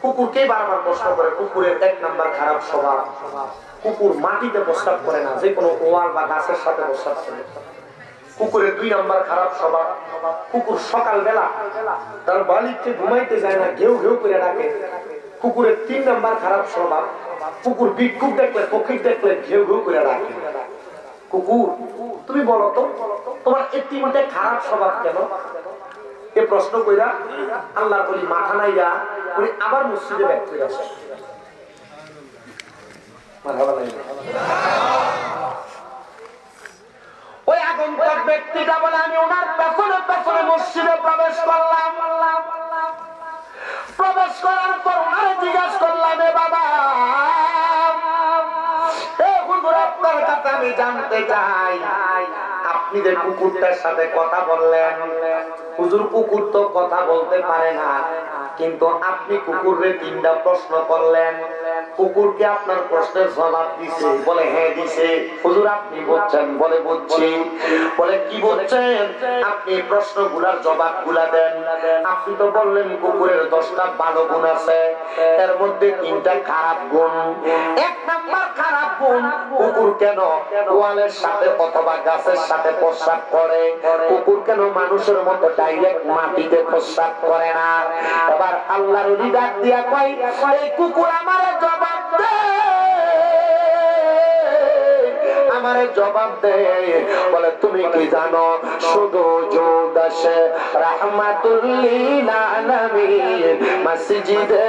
কুকুরকে বারবার প্রশ্ন করে। কুকুরের 1 নাম্বার খারাপ স্বভাব, কুকুর মাটিতে প্রস্রাব করে না, যে কোনো ওয়াল বা গাছের সাথে প্রস্রাব করে। কুকুরের 2 নাম্বার খারাপ স্বভাব, কুকুর সকালবেলা তার মালিককে ঘুমাইতে যায় না, ঘেউ ঘেউ করে ডাকে। কুকুরের 3 নাম্বার খারাপ স্বভাব, কুকুর ভিক্ষুক দেখলে ফকির দেখলে ঘেউ ঘেউ করে ডাকে। কুকুর, তুমি বলো তো তোমার এই 3টে খারাপ স্বভাব কেন? এ প্রশ্ন কইরা আল্লাহ বলি মাথা নাইয়া উনি আবার মসজিদে ব্যাক করে আসে। ওই আগন্তুক ব্যক্তিটা বলে আমি ওনার পেছনে পেছনে মসজিদে প্রবেশ করলাম। প্রবেশ করার পর ওনারে জিজ্ঞাসা করলাম, এ বাবা আপনার কাছে আমি জানতে চাই, আপনি যে কুকুরটার সাথে কথা বললেন, হুজুর কুকুর তো কথা বলতে পারে না, কিন্তু আপনি কুকুরে 3টা প্রশ্ন করলেন, কুকুরকে আপনার প্রশ্নের জবাব দিছে? বলে হ্যাঁ দিছে। হুজুর আপনি বলছেন? বলে বুঝছি। বলে কি বলছেন? আপনি প্রশ্নগুলার জবাবগুলা দেন। আপনি তো বললেন কুকুরের 10টা ভালো গুণ আছে, এর মধ্যে 3টা খারাপ গুণ। 1 নাম্বার খারাপ গুণ, কুকুর কেন ওয়ালের সাথে অথবা গাছের সাথে প্রস্রাব করে? কুকুর কেন মানুষের মতো ডাইরেক্ট মাটিতে প্রস্রাব করে না? এবার আল্লাহর ওলি ডাক দিয়া কয়, এই কুকুর আমারে জবাব দে, আমারে জবাব দে। বলে তুমি কি জানো শুধু জোদাসে রাহমাতুল লিল আলামিন মসজিদে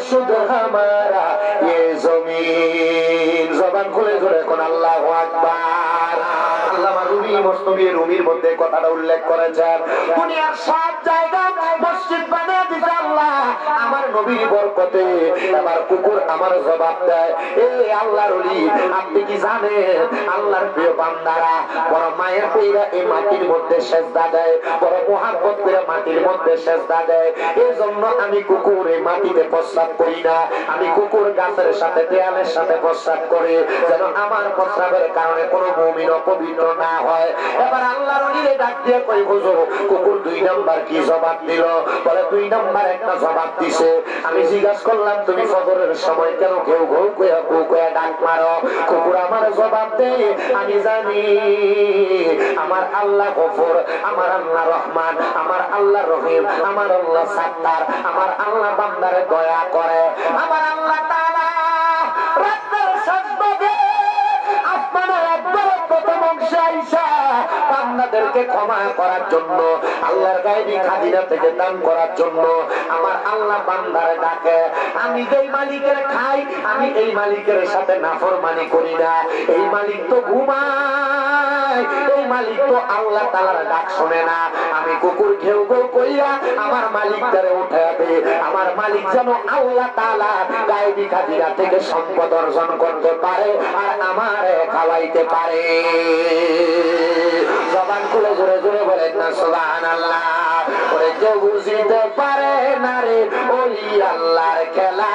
শুধ হামারা ये জমিন। জবান খুলে ধরে কোন আল্লাহু আকবার। আল্লামা রুমি মুসনবী রুমির মধ্যে কথাটা উল্লেখ করেছেন, দুনিয়ার সব জায়গায় মসজিদ বানিয়ে দিতে আল্লাহ আমার নবীর বরকতে। এবার কুকুর আমার জবাব দেয়, এই আল্লাহর ওলি আপনি কি জানেন আল্লাহর প্রিয় বান্দারা বড় মায়ের কইরা এই মাটির মধ্যে সেজদা দেয়, বড় মুহাব্বত করে মাটির মধ্যে সেজদা দেয়। এই জন্য আমি কুকুর এই মাটিতে প্রস্রাব করি না, আমি কুকুর গাছের সাথে দেয়ালের সাথে প্রস্রাব করি, যেন আমার প্রস্রাবের কারণে কোনো মুমিন অপবিত্র না হয়। এবার আল্লাহর ওলিরে ডাক দিয়ে কই, হুজুর কুকুর 2 নাম্বার কি জবাব দিল? বলে 2 নাম্বার একটা জবাব দিছে। আমি জিজ্ঞাসা করলাম তুমি ফজরের সময় কেন কেউ ঘুম কইয়া কু কইয়া ডাক মারো? কুকুর আমার জবাব দেয়, আমি জানি আমার আল্লাহ গফুর, আমার আল্লাহ রহমান, আমার আল্লাহ রহিম, আমার আল্লাহ সাত্তার, আমার আল্লাহ বান্দারে দয়া করে। আমার আল্লাহ তাআলা রাতের সাজদাতে আসমানের একবার প্রথম অংশে আইসা বান্দাদেরকে ক্ষমা করার জন্য, আল্লাহর গায়বী খাজিনা থেকে দান করার জন্য আমার আল্লাহ বান্দারে ডাকে। আমি যেই মালিকের খাই, আমি এই মালিকের সাথে নাফরমানি করি না। এই মালিক তো ঘুমায়, এই মালিক তো আল্লাহ তাআলার ডাক শুনে না। আমি কুকুর ঘেউ ঘেউ কইরা আমার মালিকটারে উঠায় দে, আমার মালিক যেন আল্লাহ তাআলা গায়বী খাজিনা থেকে সম্পদ অর্জন করতে পারে আর আমারে খাওয়াইতে পারে। জবান খুলে জোরে জোরে সুবহানাল্লাহ। ওরে কেউ বুঝিতে পারে না রে ওলি আল্লাহর খেলা,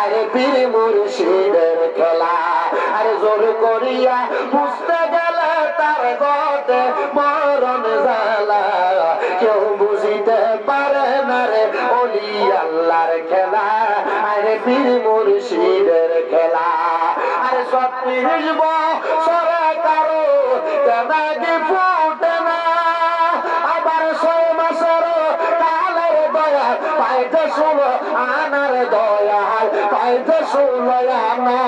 আরে পীর মুর্শিদের খেলা। আরে জোর করিয়া বুঝতে গেলে তার গতে মরণ জ্বালা, কেউ বুঝিতে পারে না রে ওলি আল্লাহর খেলা, আরে পীর মুর্শিদের খেলা। আরে 36 বছরে কারো কেনাগি ফুটে না, আবার 6 মাসের কালের দয়া পাইতে শুনো আনার দয়াল, পাইতে শুনো আনা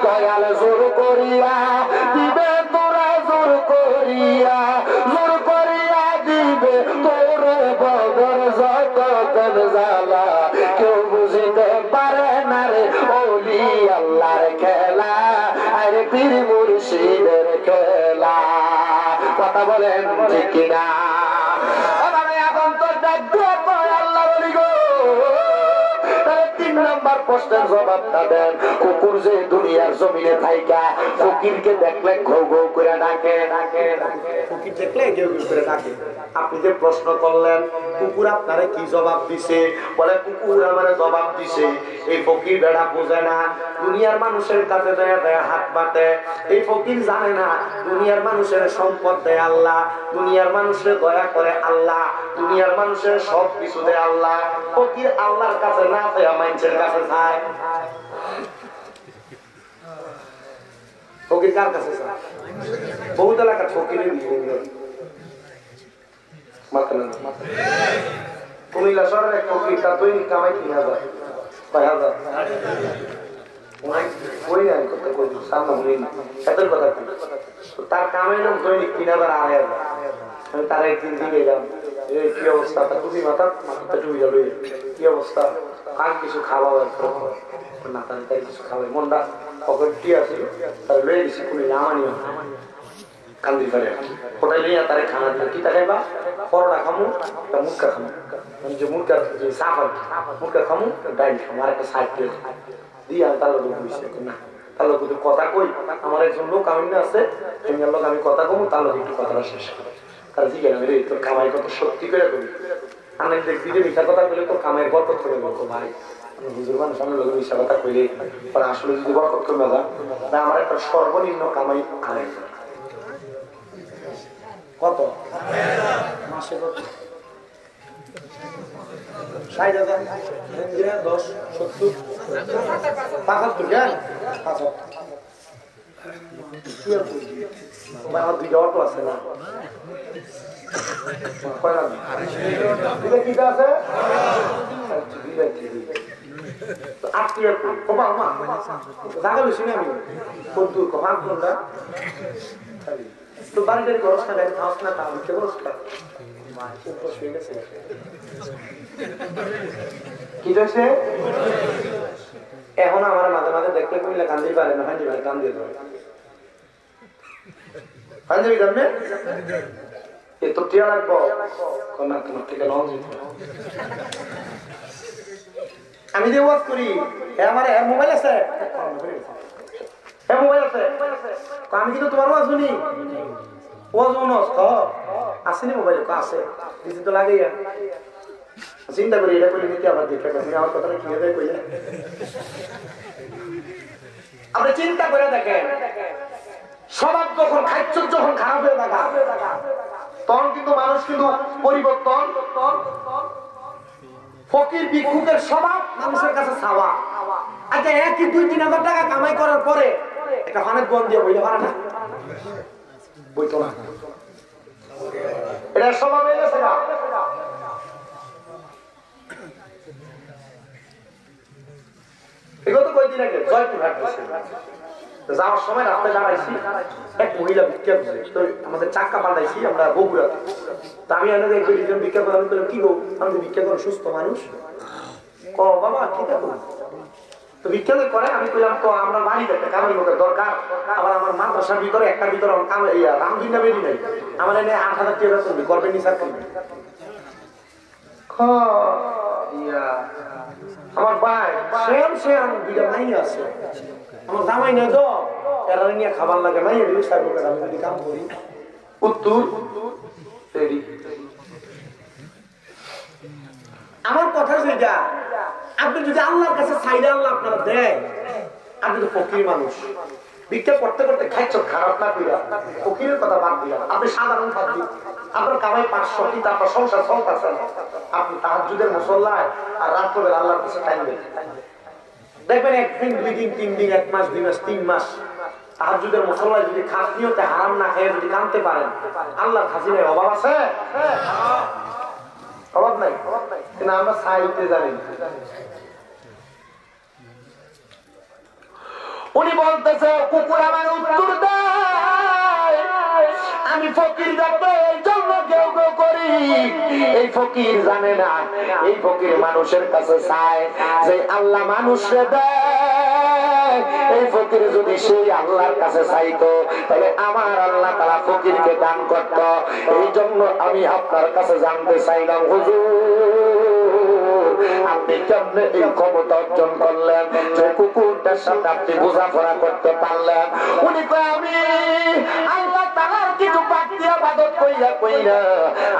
দয়াল। জোর করিয়া দিবে তোরা, জোর করিয়া, জোর করিয়া দিবে তোরে বদর যত জ্বালা, কেউ বুঝিতে পারে না রে ওলি আল্লাহর খেলা, আরে পীর মুর্শিদের খেলা। কথা বলেন ঠিক কিনা? এখন তো আল্লাহ বলি গো। 3 নম্বর প্রশ্নের জবাবটা দেন। কুকুর যে দুনিয়ার জমিনে থাইকা ফকিরকে দেখলে ঘৌ ঘৌ করে ডাকে, ফকির দেখলে ঘেউ ঘেউ করে ডাকে। আপনি যে প্রশ্ন করলেন কুকুর আপনারে কি জবাব দিছে, বলে কুকুর আমারে জবাব দিছে এই ফকির বেড়া বোঝে না, দুনিয়ার মানুষের কাছে দেয় দেয় হাত বাটে। এই ফকির জানে না দুনিয়ার মানুষের সম্পদ দেয় আল্লাহ, দুনিয়ার মানুষের দয়া করে আল্লাহ, দুনিয়ার মানুষের সব কিছু দেয় আল্লাহ। ফকির আল্লাহর কাছে না দেয় মানুষের কাছে যায়। ফকির কার কাছে যায়? বহুত এলাকার ফকিরের কুমিল্লা শহরের এক ফকির তার দৈনিক কামাই 3000 5000 তার কামাই নাম দৈনিক 3000 5000। আমি তার একদিন দিকে গেলাম, কি অবস্থা? তুমি মাথা মাথাটা ডুবে গেল, কি অবস্থা? কার কিছু খাওয়া না, তার কিছু খাওয়াই মনটা পকেটটি আছে তার লয়ে গেছি কুমিল্লা আমানিও কান্দি পারে হোটেল নিয়ে তারে খানা কি তাকাইবা পরোটা খামু মুরগা খামু, যে মুরগা যে সাফা মুরগা খামু ডাইল খামু আর একটা সাইড প্লেট দিয়ে আমি তার লোক বুঝছে না, তার লোক কথা কই আমার একজন লোক আমি না আছে এমনি লোক আমি কথা কমু তার লোক একটু কথাটা শেষ করে তার দিকে আমি রে তোর কামাই কত সত্যি করে করি আমি দেখবি যে মিথ্যা কথা বলে তোর কামাই বরকত করে বলবো ভাই হুজুর মানুষ আমি লোক মিথ্যা কথা কইলে আসলে যদি বরকত কমে যায় আমার একটা সর্বনিম্ন কামাই আড়াই কত মাসে কত 60,000 10 70 75 কেন 75 আমার দুইটা অটো আছে না কি আছে আত্মীয় কমা মা জায়গা বেশি না আমি কোন কমান কোনটা তো বাড়িতে খরচ না দেয় খাওয়াস না তাহলে খরচ কি হয়েছে এখন আমার মাঝে মাঝে দেখলে কইলে কান্দি পারে না ফান্দি পারে কান দিয়ে ধরে ফান্দি জানবে এ তো টিয়া লাগবো না তোমার থেকে লঞ্চ আমি যে ওয়াজ করি আমার মোবাইল আছে মোবাইল আছে আমি কিন্তু তোমার ওয়াজ শুনি ওয়াজ মনস আসেনি মোবাইল আছে দিদি তো লাগেই চিন্তা করি এটা করে নিতে আবার দেখে আমার কথাটা কি হবে কইলে আপনি চিন্তা করে দেখেন স্বভাব যখন খাদ্য যখন খারাপ হয়ে থাকা তখন কিন্তু মানুষ কিন্তু পরিবর্তন ফকির ভিক্ষুকের স্বভাব মানুষের কাছে চাওয়া আচ্ছা একই 2-3 হাজার টাকা কামাই করার পরে একটা ফানের গন দিয়ে বইলে পারে না বইতো না এটা স্বভাব হয়ে গেছে না এগুলো তো কয়েকদিন আগে জয়পুর হাট যাওয়ার সময় রাস্তায় দাঁড়াইছি এক মহিলা ভিক্ষা করছে তো আমাদের চাক্কা পাল্টাইছি আমরা বগুড়াতে তা আমি একজন ভিক্ষা করে আমি কি গো আমি ভিক্ষা করে সুস্থ মানুষ ক বাবা ঠিক আছে তো ভিক্ষা করে আমি কইলাম তো আমরা বাড়িতে একটা কামের লোকের দরকার আবার আমার মাদ্রাসার ভিতরে একটার ভিতরে রামদিন না বেরি নাই আমার এনে 8,000 টাকা বেতন করবেন নি স্যার আমার ভাই সেম দুইটা মাই আছে আমার জামাই নেই তো এরা নিয়ে খাবার লাগে মাই আমি কাম করি উত্তর আমার কথা যেটা, আপনি যদি আল্লাহর কাছে চাইলে আল্লাহ আপনারা দেয়, আপনি তো ফকির মানুষ, ভিক্ষা করতে করতে খাইছ, খারাপ না কইরা ফকিরের কথা বাদ দিলাম, আপনি সাধারণ খাদ্য, আপনার কামাই 500, কিন্তু আপনার সংসার চলতেছে না, আপনি তাহাজ্জুদের মুসল্লায় আর রাত্রে আল্লাহর কাছে চাইবেন, দেখবেন একদিন, 2 দিন, 3 দিন, 1 মাস, 2 মাস, 3 মাস তাহাজ্জুদের মুসল্লায় যদি খাসনিয়তে হারাম না খেয়ে যদি কাঁদতে পারেন, আল্লাহর খাজিনায় অভাব আছে? অভাব নাই, কিন্তু আমরা চাইতে জানি। উনি বলতেছে কুকুর আমার উত্তর দেয়, আমি ফকির দেখবো এই জন্য কেউ কেউ করি। এই ফকির জানে না, এই ফকির মানুষের কাছে চায় যে আল্লাহ মানুষে দেয়। এই ফকির যদি সেই আল্লাহর কাছে চাইতো, তাহলে আমার আল্লাহ তাআলা ফকিরকে দান করত। এই জন্য আমি আপনার কাছে জানতে চাইলাম, হুজুর আপনি কেমনে এই ক্ষমতা অর্জন করলেন যে কুকুরটার সাথে আপনি বোঝাপড়া করতে পারলেন? উনি কয় আমি আল্লাহ তাআলার কিছু বাদ দিয়া ইবাদত কইরা কইরা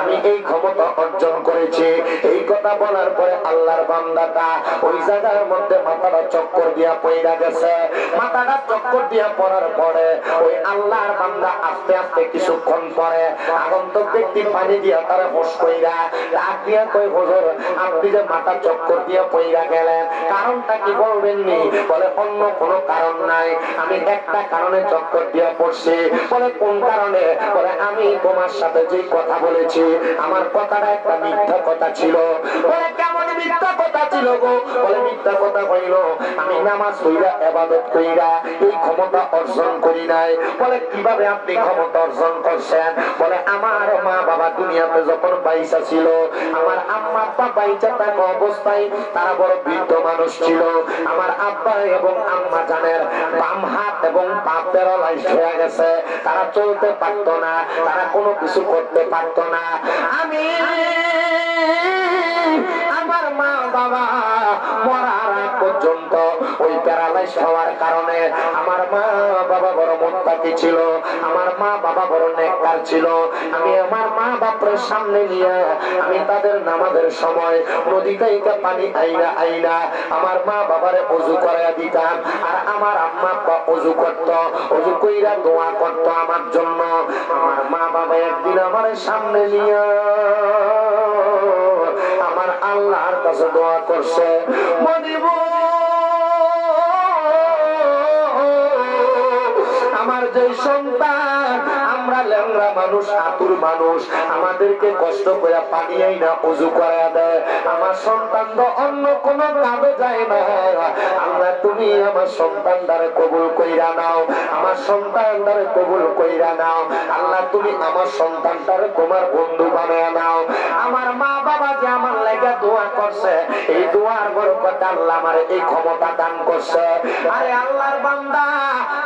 আমি এই ক্ষমতা অর্জন করেছি। এই কথা বলার পরে আল্লাহর বান্দাটা ওই জায়গার মধ্যে মাথাটা চক্কর দিয়া পইরা গেছে। মাথাটা চক্কর দিয়া পড়ার পরে ওই আল্লাহর বান্দা আস্তে আস্তে কিছুক্ষণ পরে আগন্তুক ব্যক্তি পানি দিয়া তারা হোস কইরা ডাক দিয়া কই, হুজুর আপনি যে মাথা চক্কর দিয়া পইরা গেলেন, কারণটা কি বলবেননি? বলে অন্য কোনো কারণ নাই, আমি একটা কারণে চক্কর দিয়া পড়ছি। বলে কোন কারণে? বলে আমি তোমার সাথে যে কথা বলেছি, আমার কথাটা একটা মিথ্যা কথা ছিল। বলে কেমন মিথ্যা কথা ছিল গো? বলে মিথ্যা কথা হইল আমি নামাজ পড়া ইবাদত কইরা এই ক্ষমতা অর্জন করি নাই। বলে কিভাবে আপনি ক্ষমতা অর্জন করছেন? বলে আমার মা বাবা দুনিয়াতে যখন বাইসা ছিল, আমার আম্মা আব্বা বাইচা থাকা অবস্থায় তারা বড় বৃদ্ধ মানুষ ছিল। আমার আব্বা এবং আম্মা জানের বাম হাত এবং পা প্যারালাইজড হয়ে গেছে, তারা চলতে পারতো না, তারা কোনো কিছু করতে পারতো না। আমি আমার মা বাবা মরার আগ পর্যন্ত ওই প্যারালাইজ হওয়ার কারণে আমার মা বাবা বড় মুত্তাকি ছিল, আমার মা বাবা বড় নেককার ছিল। আমি আমার মা বাবার সামনে নিয়ে আমি তাদের নামাজের সময় নদী থেকে পানি আইনা আইনা আমার মা বাবারে ওযু করাইয়া দিতাম, আর আমার আম্মা আব্বা ওযু করত, ওযু কইরা দোয়া করত আমার জন্য। আমার মা বাবা একদিন আমার সামনে নিয়ে আমার আল্লাহর কাছে দোয়া করছে, মনিব আমার যে সন্তান, আমরা ল্যাংড়া মানুষ, আতুর মানুষ, আমাদেরকে কষ্ট করে পানি আইনা ওযু করায়া দেয়, আমার সন্তান তো অন্য কোন কাজে যায় না। আল্লাহ তুমি আমার সন্তানদারে কবুল কইরা নাও, আমার সন্তানদারে কবুল কইরা নাও। আল্লাহ তুমি আমার সন্তানটারে তোমার বন্ধু বানায়া নাও। আমার মা বাবা যে আমার লাগা দোয়া করছে, এই দোয়ার বরকতে আল্লাহ আমার এই ক্ষমতা দান করছে। আরে আল্লাহর বান্দা,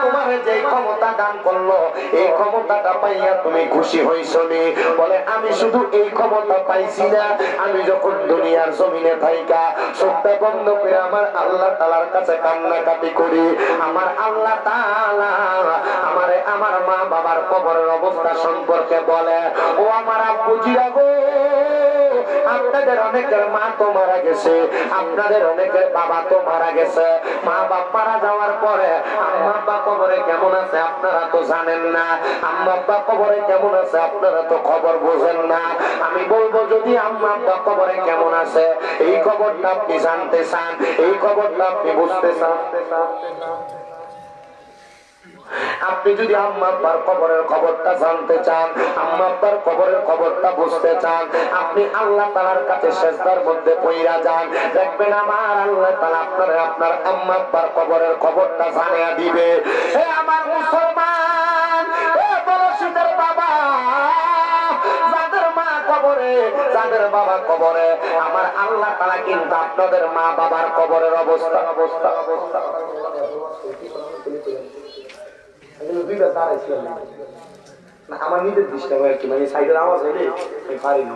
তোমার যে ক্ষমতা দান করলো, এই ক্ষমতাটা পাইয়া তুমি খুশি হইছো নি? বলে আমি শুধু এই ক্ষমতা পাইছি না, আমি যখন দুনিয়ার জমিনে থাইকা চোখটা বন্ধ করে আমার আল্লাহ তাআলার কাছে কান্নাকাটি করি, আমার আল্লাহ তাআলা আমারে আমার মা বাবার কবরের অবস্থা সম্পর্কে বলে, ও আমার আব্বুজিরা গো, আপনাদের অনেকের মা তো মারা গেছে, আপনাদের অনেকের বাবা তো মারা গেছে। মা বাপ মারা যাওয়ার পরে আম্মা আব্বা কবরে কেমন আছে আপনারা তো জানেন না, আম্মা আব্বা কবরে কেমন আছে আপনারা তো খবর বোঝেন না। আমি বলবো যদি আম্মা আব্বা কবরে কেমন আছে এই খবরটা আপনি জানতে চান, এই খবরটা আপনি বুঝতে চান, আপনি যদি আম্মা আব্বার কবরের খবরটা জানতে চান, আম্মা আব্বার কবরের খবরটা বুঝতে চান, আপনি আল্লাহ তাআলার কাছে সিজদার মধ্যে পইরা যান, দেখবেন আমার আল্লাহ তাআলা আপনার আম্মা আব্বার কবরের খবরটা জানিয়ে দিবে। হে আমার মুসলমান, হে বলশীদের বাবা, যাদের মা কবরে, যাদের বাবা কবরে, আমার আল্লাহ তাআলা কিন্তু আপনাদের মা বাবার কবরের অবস্থা আমার নিজের দৃষ্টি হয় কি, মানে সাইকেল আওয়াজ হইলে আমি পারি না।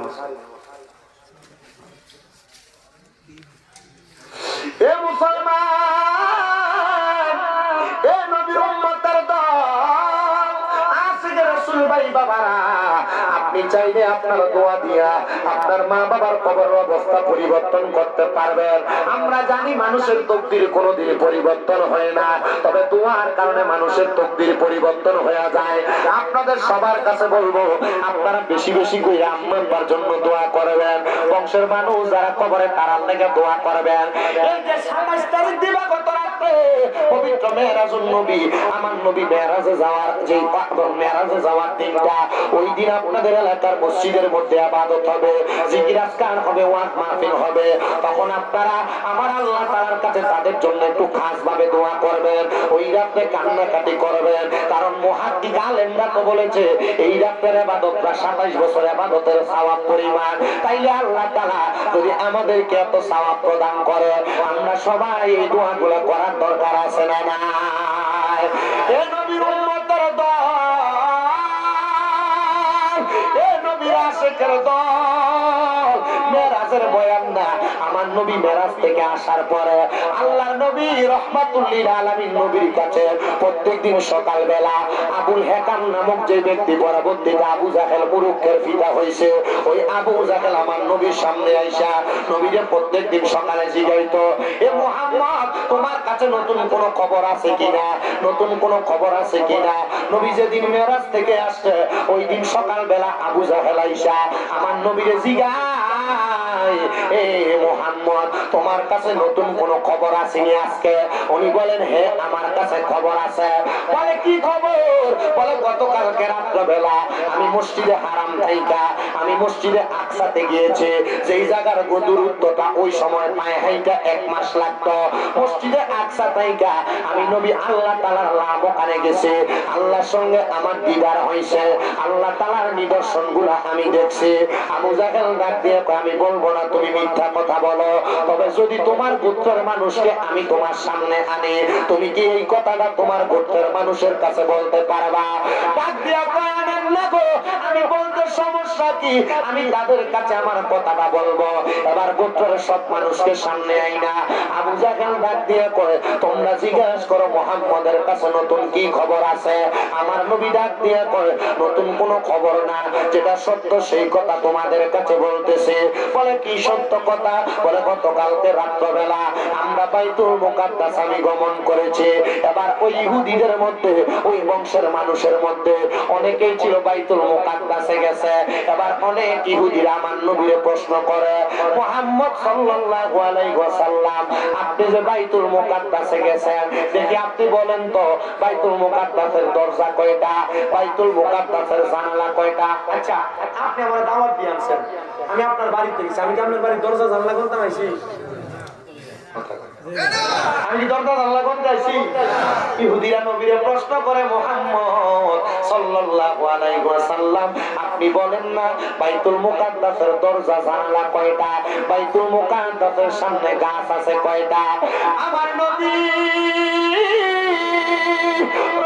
এ মুসলমান, এ নবীর উম্মতের দল, আশিক রাসূল ভাই বাবারা, আপনি চাইলে আপনার দোয়া দিয়া আপনার মা বাবার কবরের অবস্থা পরিবর্তন করতে পারবেন। আমরা জানি মানুষের তকদির কোনোদিন পরিবর্তন হয় না, তবে দোয়ার কারণে মানুষের তকদির পরিবর্তন হয়ে যায়। আপনাদের সবার কাছে বলবো, আপনারা বেশি বেশি করে আম্মার জন্য দোয়া করবেন। বংশের মানুষ যারা কবরে তারার লেগে দোয়া করবেন। এই যে 27 তারিখ দিবাগত রাতে পবিত্র মেরাজুন নবী, আমার নবী মেরাজে যাওয়ার যে মেরাজে যাওয়ার দিনটা, ওই দিন আপনাদের এলাকার মসজিদের মধ্যে ইবাদত হবে, জিকির আজকার হবে, ওয়াজ মাহফিল হবে। তখন আপনারা আমার আল্লাহ তাআলার কাছে তাদের জন্য একটু খাস ভাবে দোয়া করবেন, ওই রাতে কান্নাকাটি করবেন। কারণ মুহাদ্দিস আলেমরা তো বলেছে এই রাতের ইবাদতটা 27 বছর ইবাদতের সওয়াব পরিমাণ। তাইলে আল্লাহ তাআলা যদি আমাদেরকে এত সওয়াব প্রদান করে, আমরা সবাই এই দোয়াগুলো করার দরকার আছে না নাই? এ নবীর উম্মতের দল, এ নবীর আশিকের দল, মেরাজের বয়ান না, আমার নবী মেরাজ থেকে আসার পরে আল্লাহর নবী রাহমাতুল লিল আলামিন নবীর কাছে প্রত্যেকদিন সকালবেলা আবুল হেকাম নামক যে ব্যক্তি পরবর্তীতে আবু জাহেল মুরুক্কের পিতা হয়েছে, ওই আবু জাহেল আমার নবীর সামনে আইসা নবীকে প্রত্যেকদিন সকালে জিজ্ঞাসা, এ মুহাম্মদ, তোমার কাছে নতুন কোন খবর আছে কিনা, নতুন কোন খবর আছে কিনা? নবী যেদিন মেরাজ থেকে আসছে ওই দিন সকালবেলা আবু জাহেল আইসা আমার নবীরে জিজ্ঞাসা, এ মুহাম্মদ, তোমার কাছে নতুন কোন খবর আছে নি আজকে? উনি বলেন, হ্যাঁ আমার কাছে খবর আছে। বলে, কি খবর? বলে, গতকালকে রাত্রবেলা আমি মসজিদে হারাম থাইকা আমি মসজিদে আকসাতে গিয়েছি, যেই জায়গার দূরত্বটা ওই সময় পায়ে হাইটা 1 মাস লাগতো। মসজিদে আকসা থাইকা আমি নবী আল্লাহ তাআলার ওখানে গেছি, আল্লাহর সঙ্গে আমার দিদার হইছে, আল্লাহ তাআলার নিদর্শনগুলো আমি দেখছি। আবু জাহেল ডাক দিয়ে কয়, আমি বলবো না তুমি মিথ্যা কথা বলো, তবে যদি তোমার গোত্রের মানুষকে আমি তোমার সামনে আনি, তুমি কি এই কথাটা তোমার গোত্রের মানুষের কাছে বলতে পারবা? ডাক দিয়া কয়, আনেন না গো, আমি বলতে সমস্যা কি, আমি তাদের কাছে আমার কথাটা বলবো। এবার গোত্রের সব মানুষকে সামনে আইনা আবু জাহেল ডাক দিয়ে কয়, তোমরা জিজ্ঞাসা করো মুহাম্মদের কাছে নতুন কি খবর আছে। আমার নবী ডাক দিয়ে কয়, নতুন কোনো খবর না, যেটা সত্য সেই কথা তোমাদের কাছে বলতেছে। বলে, কি সত্য কথা? বলে, গতকালকে রাত্রবেলা আমরা বাইতুল মুকাদ্দাস আমি গমন করেছি। এবার ওই ইহুদিদের মধ্যে, ওই বংশের মানুষের মধ্যে অনেকেই ছিল বাইতুল মুকাদ্দাসে গেছে। এবার অনেক ইহুদিরা আমার নবীকে প্রশ্ন করে, মুহাম্মদ সাল্লাল্লাহু আলাইহি ওয়াসাল্লাম, আপনি যে বাইতুল মুকাদ্দাসে গেছেন, দেখি আপনি বলেন তো বাইতুল মুকাদ্দাসের দরজা কয়টা, বাইতুল মুকাদ্দাসের জানালা কয়টা? আচ্ছা, আপনি আমার দাওয়াত দিয়ে আনছেন, আমি আপনার বাড়িতে গেছি, আমি কি আপনার বাড়ির দরজা জানলা কোনটা আইছি? আমি কি দরজা জানলা কোনটা আইছি? ইহুদিরা নবীরে প্রশ্ন করে, মুহাম্মদ সাল্লাল্লাহু আলাইহি ওয়াসাল্লাম, আপনি বলেন না বাইতুল মুকাদ্দাসের দরজা জানালা কয়টা, বাইতুল মুকাদ্দাসের সামনে গাছ আছে কয়টা? আমার নবী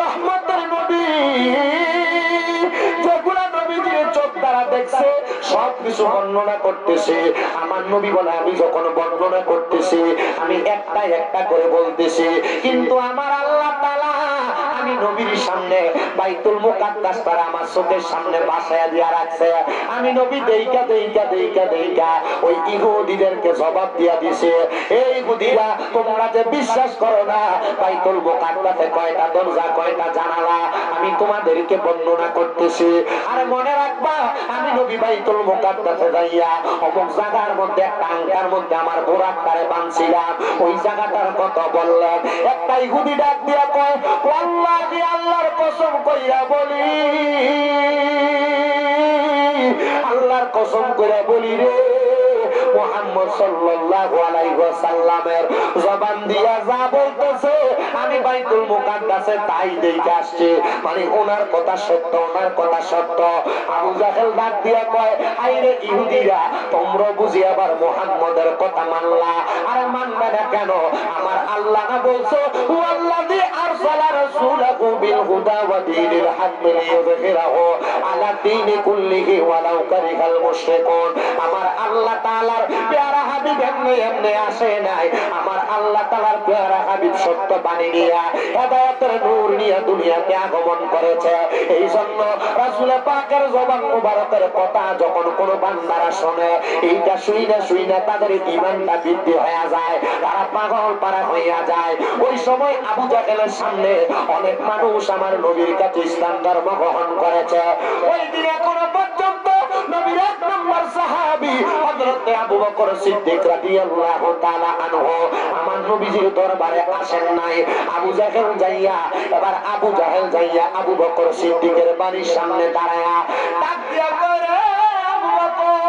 রহমতের নবী যেগুলা নবীজির চোখ দ্বারা দেখছে সবকিছু বর্ণনা করতেছে। আমার নবী বলে, আমি যখন বর্ণনা করতেছি আমি একটা একটা করে বলতেছি, কিন্তু আমার আল্লাহ তাআলা আমি নবীর সামনে বাইতুল মুকাদ্দাস তারা আমার চোখের সামনে বাসায়া দিয়া রাখছে। আমি নবী দেইকা দেইকা দেইকা দেইকা ওই ইহুদিদেরকে জবাব দিয়া দিছে, এই ইহুদিরা তোমরা যে বিশ্বাস করো না বাইতুল মুকাদ্দাসে কয়টা দরজা কয়টা জানালা, আমি তোমাদেরকে বর্ণনা করতেছি। আর মনে রাখবা, আমি নবী বাইতুল মুকাদ্দাসে যাইয়া অমুক জায়গার মধ্যে একটা আংটার মধ্যে আমার বোরাকটারে বাঁধছিলাম, ওই জায়গাটার কথা বললেন। একটা ইহুদি ডাক দিয়া কয়, আল্লাহি আল্লাহর কসম কইরা বলি, আল্লাহর কসম কইরা বলি রে, মুহাম্মদ সাল্লাল্লাহু আলাইহি ওয়াসাল্লামের জবান দিয়া যা বলতেছে আমি বাইতুল মুকাদ্দাসে তাই দেখে আসছি, মানে ওনার কথা সত্য, ওনার কথা সত্য। আবু জাহেল ডাক দিয়া কয়, আইরে ইহুদিরা, তোমরা বুঝি আবার মুহাম্মদের কথা মানলা? আরে মানবে না কেন? আমার আল্লাহ না বলছো, ওয়াল্লাযী আরসালা রাসূলাহু বিল হুদা ওয়া দীনিল হাক্কি লিইয়ুযহিরাহু আলা দীনি কুল্লিহি ওয়ালাউ কারিহাল মুশরিকুন। আমার আল্লাহ তাআলার পেয়ারা হাবিব এমনি এমনি আসে নাই, আমার আল্লাহ তাআলার পেয়ারা হাবিব সত্য বাণী নিয়ে হেদায়েতের নূর নিয়ে দুনিয়াতে আগমন করেছে। এই জন্য রাসূল পাকের জবান মুবারকের কথা যখন কোন বান্দারা শোনে, এইটা শুইনা তাদের ঈমানটা বৃদ্ধি হয়ে যায়, তারা পাগল পারা হইয়া যায়। ওই সময় আবু জাহেলের সামনে অনেক মানুষ আমার নবীর কাছে ইসলাম ধর্ম গ্রহণ করেছে। ওই দিন এখনো পর্যন্ত নবীর এক নম্বর সাহাবী হযরত আবু বকর সিদ্দিক রাদিয়াল্লাহু তাআলা আনহু আমার নবীজির দরবারে আসেন নাই। আবু জাহেল যাইয়া আবু বকর সিদ্দিকের বাড়ির সামনে দাঁড়ায়া ডাক দিয়া কইরে, আবু বকর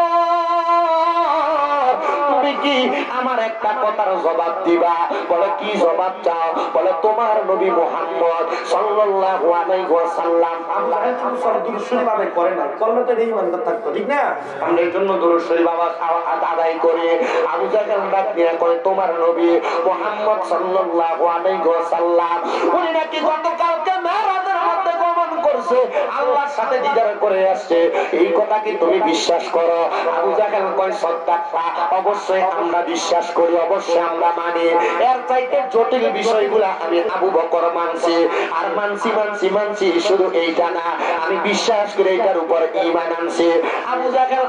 তুমি কি আমার একটা কথার জবাব দিবা? বলে কি জবাব চাও? বলে তোমার নবী মুহাম্মদ সাল্লাল্লাহু আলাইহি ওয়াসাল্লাম আমরা দুরূদ শরীফ আদায় করে না, করলে তো এই ইমানদার থাকতো, ঠিক না? আমরা এই জন্য দুরূদ শরীফ আদায় করি। আবু জাহেল ডাক দিয়া কয়, তোমার নবী মুহাম্মদ সাল্লাল্লাহু আলাইহি ওয়াসাল্লাম উনি নাকি গতকালকে মেরাজের মধ্যে গমন করছে, আল্লাহর সাথে দিদার করে আসছে, এই কথা কি তুমি বিশ্বাস করো? আবু জাহেল কয়, সত্যাটা অবশ্যই আমরা বিশ্বাস করি, অবশ্যই আমরা মানি। এর চাইতে জটিল বিষয়গুলা আমি আবু বকর মানছি, আর মানছি শুধু এইটা না, আমি বিশ্বাস করে এটার উপর ঈমান আনছি। আবু জাহেল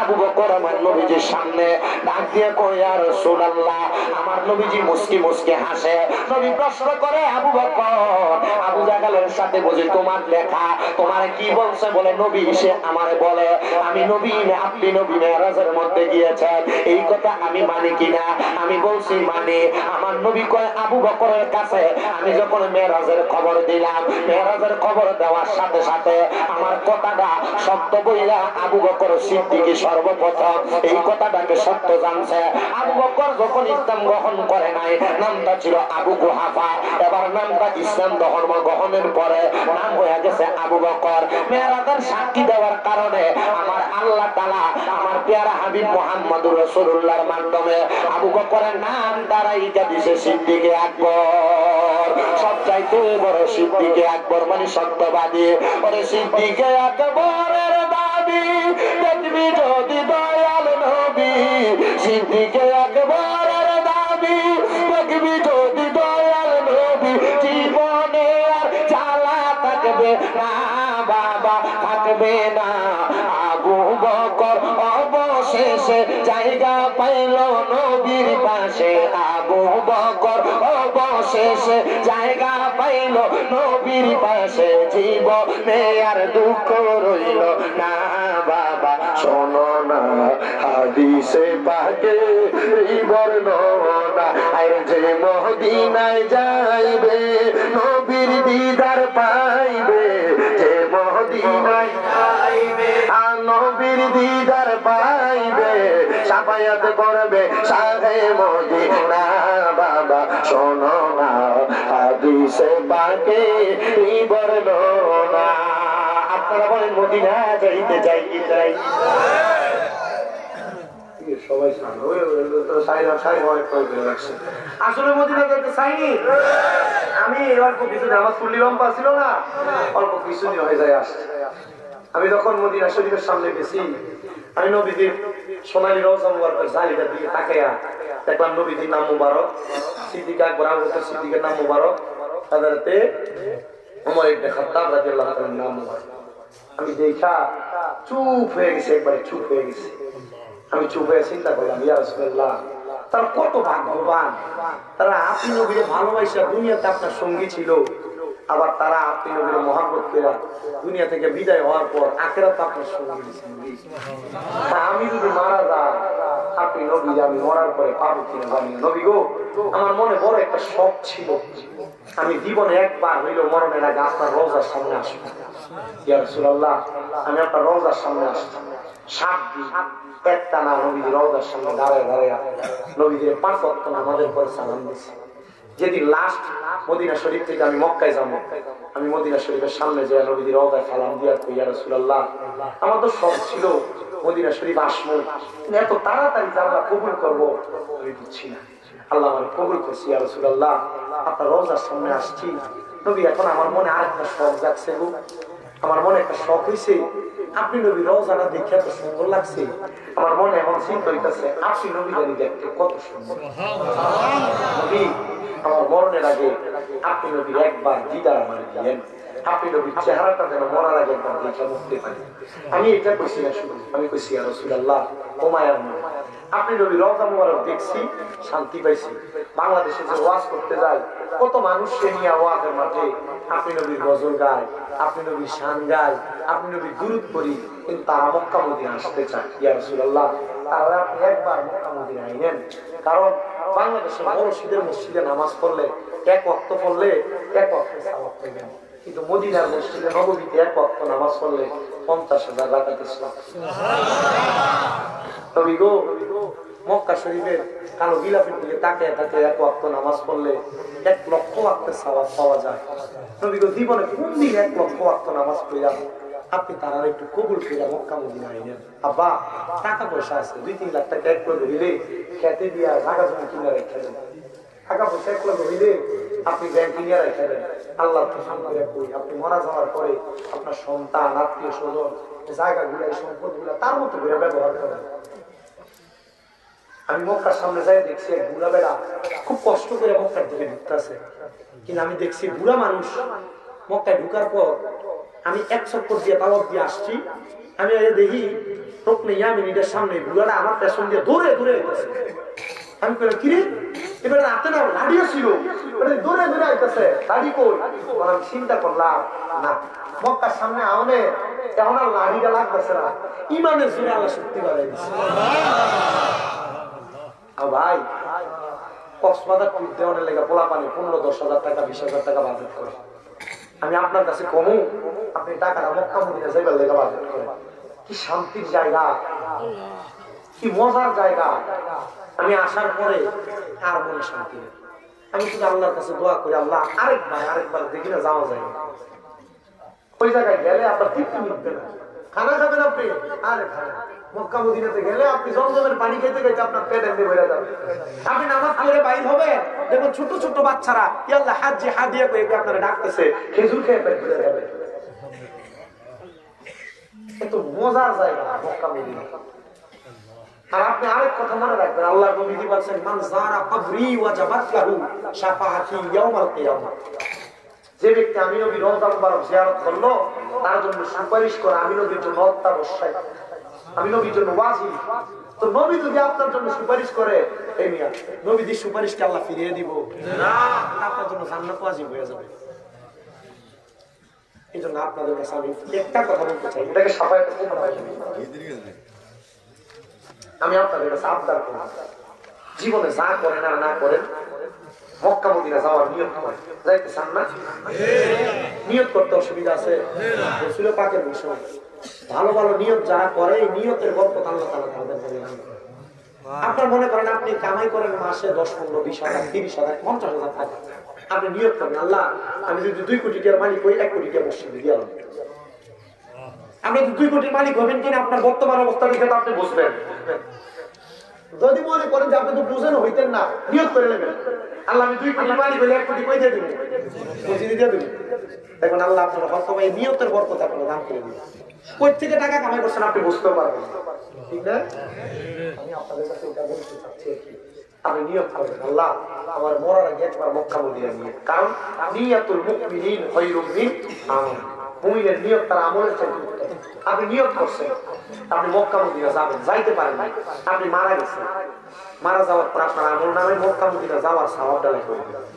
আবু বকর আমার নবীজির সামনে ডাক দিয়ে কয়, ইয়া রাসূলুল্লাহ, আমার নবীজি মুস্কি হাসে। নবী প্রশ্ন করে, আবু বকর, আবু জাহেলের সাথে বুঝি তোমার লেখা, তোমার কি বলছে? বলে নবী সে আমারে বলে আমি নবী, আপনি নবী মেরাজের মধ্যে গিয়েছেন, এই কথা আমি মানি কিনা? আমি বলছি মানি। আমার নবী কয়, আবু বকরের কাছে আমি যখন মেরাজের খবর দিলাম, মেরাজের খবর দেওয়ার সাথে সাথে আমার কথাটা সত্য বইলা আবু বকর সিদ্দিকী সর্বপ্রথম এই কথাটাকে সত্য জানছে। আবু বকর যখন ইসলাম গ্রহণ করে নাই, নামটা ছিল আবু কুহাফা, এবার নামটা ইসলাম ধর্ম গ্রহণের পরে নাম হয়ে গেছে আবু বকর। মেরাজের সাক্ষী দেওয়ার কারণে আমার আল্লাহ তাআলা আমার পেয়ারা হাবিব মুহাম্মদুর রাসূলুল্লাহর মাধ্যমে আবু বকরের নাম দাঁড়াইয়া দিছে সিদ্দিকে আকবর। সবচাইতে বড় সিদ্দিকে আকবর মানে সত্যবাদী। ওরে সিদ্দিকে আকবরের দাবি দেখবি যদি দয়াল নবী, সিদ্দিকে আকবরের দাবি দেখবি যদি দয়াল নবী, জীবনে আর জ্বালা থাকবে না বাবা, থাকবে না। আবু বকর অবশেষে জায়গা পাইল নবীর পাশে, আবু বকর অবশেষে জায়গা পাইল নবীর পাশে, জীবনে আর দুঃখ রইল না বাবা। শোনো না হাদিসে পাকে এই বর্ণনা, আর যে মদিনায় যাইবে নবীর দিদার পাইবে, যে মদিনায় যাইবে নবীর দিদার পাইবে, শাফায়াত করবে শাহে মদিনা বাবা। শোনো না হাদিসে পাকে এই বর্ণনা। আপনারা বলেন মদিনা যাইতে চাই কি চাই? সবাই আসলে মদিনা যেতে চাইনি আমি। অল্প কিছুদিন আমার চুল্লি লম্বা ছিল না, অল্প কিছুদিন হয়ে যায় আসছে। আমি যখন মদিনা শরীফের সামনে গেছি, আমি নবীজির সোনালী রওজা মুবারকের জালিটার দিকে তাকাইয়া দেখলাম নবীজির নাম মুবারক, সিদ্দিক আকবর আবু বকর সিদ্দিকের নাম মুবারক, হযরতে ওমর ইবনে খাত্তাব রাদিয়াল্লাহু তাআলার নাম মুবারক। আমি দেখা চুপ হয়ে গেছি, একবারে চুপ হয়ে গেছি। আমি চুপ হয়ে চিন্তা করলাম, ইয়া রাসূলুল্লাহ, তারা কত ভাগ্যবান, তারা আপনি নবীর ভালোবাসা দুনিয়াতে আপনার সঙ্গী ছিল, আবার তারা আপনি নবীর মহব্বত করে দুনিয়া থেকে বিদায় হওয়ার পর আখিরাতে আপনার সঙ্গী সঙ্গী। আমি যদি মারা যাই, আপনি নবী আমি মরার পরে পাবো কিনা জানি না। নবী গো, আমার মনে বড় একটা শখ ছিল, আমি জীবনে একবার হইল মরণের আগে আপনার রওজার সামনে আসবো। ইয়া রাসূলুল্লাহ, আমি আপনার রওজার সামনে আসছি। 7 দিন একটা না নবীর রওজার সামনে দাঁড়ায় নবীদের 5 ওয়াক্ত নামাজের পরে সালাম দিয়েছি। যেদিন লাস্ট মদিনা শরীফ থেকে আমি মক্কায় যাবো, আমি মদিনা শরীফের সামনে যে নবীদের রওজায় সালাম দিয়া কই, ইয়া রাসূলুল্লাহ, আমার তো শখ ছিল মদিনা শরীফ আসবো, এত তাড়াতাড়ি আল্লাহ কবুল করবো আমি বুঝছি না। আল্লাহ আমার কবুল করছি। ইয়া রাসূলুল্লাহ, আপনার রওজার সামনে আসছি নবী, এখন আমার মনে আরেকটা শখ জাগছে গো, আমার মনে একটা শখ হয়েছে, আপনি নবী রওজাটা দেখে এত সুন্দর লাগছে, আমার মনে এখন চিন্তা হইতেছে আপনি নবী জানি দেখতে কত সুন্দর। নবী আমার মরণের আগে আপনি নবী একবার দিদার আমার দিলেন, আপনি নবীর চেহারাটা যেন মরার আগে একবার দেখে মুক্তি পাই। আমি এটা কইছি না শুধু, আমি কইছি ইয়া রাসূলুল্লাহ ও মায়ার নবী, আপনি নবী রওজা মুবারক দেখছি, শান্তি পাইছি। বাংলাদেশে যে ওয়াজ করতে যায় কত মানুষকে নিয়ে ওয়াজের মাঠে আপনি নবীর গজল গায়, আপনি নবীর শান গায়, আপনি নবীর দুরূদ পড়ি, কিন্তু তারা মক্কা মদিনা আসতে চায়। ইয়া রাসূলুল্লাহ তাহলে আপনি একবার মক্কা মদিনা আইনেন, কারণ বাংলাদেশে মসজিদের মসজিদে নামাজ পড়লে এক ওয়াক্ত পড়লে এক ওয়াক্ত সওয়াব পাবেন, কিন্তু মদিনার মসজিদে নববীতে এক ওয়াক্ত নামাজ পড়লে 50,000 রাকাত সওয়াব। নবী গো মক্কা শরীফের কালো গিলাফের দিকে তাকিয়ে তাকিয়ে এক ওয়াক্ত নামাজ পড়লে 1 লক্ষ ওয়াক্তের সওয়াব পাওয়া যায়। নবী গো জীবনে কোন দিন 1 লক্ষ ওয়াক্ত নামাজ পড়লাম আপনি তারা একটু কবুল করে মক্কা মদিনা আইনেন। আব্বা টাকা পয়সা আছে 2-3 লাখ টাকা এক করে দিলে খেতে দিয়া জায়গা জমি কিনে রেখে দেন, টাকা পয়সা এক করে দিলে আপনি ব্যাংক কিনে রেখে দেন। আল্লাহ আপনি মারা যাওয়ার পরে আপনার সন্তান আত্মীয় স্বজন জায়গাগুলো এই সম্পদগুলো তার মতো করে ব্যবহার করেন। আমি মক্কার সামনে যাই দেখছি এক বুড়া বেড়া খুব কষ্ট করে মক্কার দিকে ঢুকতেছে, কিন্তু আমি দেখছি বুড়া মানুষ মক্কায় ঢুকার পর আমি 1 চক্কর দিয়ে তাওয়াফ দিয়ে আসছি, আমি দেখি রুকনে ইয়ামিনের সামনে বুড়াটা আমার পেছন দিয়ে দৌড়ে দৌড়ে আইতেছে। আমি কইলাম কি রে, এবারে রাতে না লাঠিও ছিল, দৌড়ে দৌড়ে আইতেছে, লাঠি কই? আমি চিন্তা করলাম না মক্কার সামনে আওনে এখন আর লাঠিটা লাগতেছে না, ইমানের জোরে আল্লাহ শক্তি বাড়াই দিচ্ছে। ভাই কক্সবাজার ট্যুর দেওয়ার লেগে পোলা পানি 15-10,000 টাকা 20,000 টাকা বাজেট করে, আমি আপনার কাছে কমু আপনি টাকাটা মক্কা মদিনা যাইবার লেগে বাজেট করেন। কি শান্তির জায়গা, কি মজার জায়গা। আমি আসার পরে আর মনে শান্তি নেই, আমি শুধু আল্লাহর কাছে দোয়া করি আল্লাহ আরেকবার দেখি না যাওয়া যায়। ওই জায়গায় গেলে আপনার তৃপ্তি মিটবে না, খানা খাবেন আপনি আরে খানা, মক্কা মদিনাতে গেলে আপনি জমজমের পানি খেতে খেতে আপনার পেট এমনি ভরে যাবে। আপনি নামাজ পড়ে বাইর হবে দেখুন ছোট ছোট বাচ্চারা ইয়াল্লাহ হাজি হাদিয়া কই আপনারা ডাকতেছে, খেজুর খেয়ে পেট ভরে যাবে। এত মজার জায়গা মক্কা মদিনা। আর আপনি আরেক কথা মনে রাখবেন, আল্লাহর নবী বলেছেন মান যারা কবরি ওয়াজাবাত লাহু শাফাআতি ইয়াউমাল কিয়ামাহ, যে ব্যক্তি আমি নবীর রওজা মুবারক জিয়ারত করলো তার জন্য সুপারিশ করে আমি নবীর জন্য অত্যাবশ্যক, আমি নবীর জন্য ওয়াজিব। তো নবী যদি আপনার জন্য সুপারিশ করে এই মিয়া নবীর সুপারিশকে আল্লাহ ফিরিয়ে দিব না, আপনার জন্য জান্নাত ওয়াজিব হয়ে যাবে। এই জন্য আপনাদের কাছে আমি একটা কথা বলতে চাই, এটাকে সবাই আমি আপনাদের কাছে আবদার করি, জীবনে যা করেন আর না করেন মক্কা মদিনা যাওয়ার নিয়ত করেন। যাইতে চান না? নিয়ত করতে অসুবিধা আছে? রাসূল পাকের বিষয় ভালো ভালো নিয়ত যারা করে এই নিয়তের বরকত আল্লাহ তাআলা তাদের করে দেন। আপনার মনে করেন আপনি কামাই করেন মাসে 10-15-20,000 30,000 50,000 টাকা, আপনি নিয়ত করেন আল্লাহ আমি যদি 2 কোটি টাকার মালিক হই 1 কোটি টাকা মসজিদে দিয়ে আনব। আপনি 2 কোটির মালিক হবেন কিনা আপনার বর্তমান অবস্থা দেখে তো আপনি বুঝবেন। যদি মনে করেন যে আপনি তো বুঝেন হইতেন না, নিয়ত করে নেবেন আল্লাহ আমি 2 কোটি মালিক হইলে 1 কোটি কই দিয়ে দেবেন, মসজিদে দিয়ে দেবেন। দেখুন আল্লাহ আপনার হয়তো এই নিয়তের বরকত আপনার দান করে দিবেন। কই থেকে টাকা কামাই করছেন আপনি বুঝতে পারবেন, ঠিক না? আমি আপনাদের কাছে এটা বলতে চাচ্ছি আপনি নিয়ত করেন আল্লাহ আমার মরার আগে একবার মক্কা মদিনা নিয়ে, কারণ নিয়াতুল মুমিনিন খায়রুম মিন আমল, মুমিনের নিয়ত তার আমলের চেয়ে উত্তম। আপনি নিয়ত করছেন আপনি মক্কা মদিনা যাবেন, যাইতে পারেন না, আপনি মারা গেছেন, মারা যাওয়ার পর আপনার আমল নামে মক্কা মদিনা যাওয়ার সওয়াবটা লেখা হয়ে যাবে।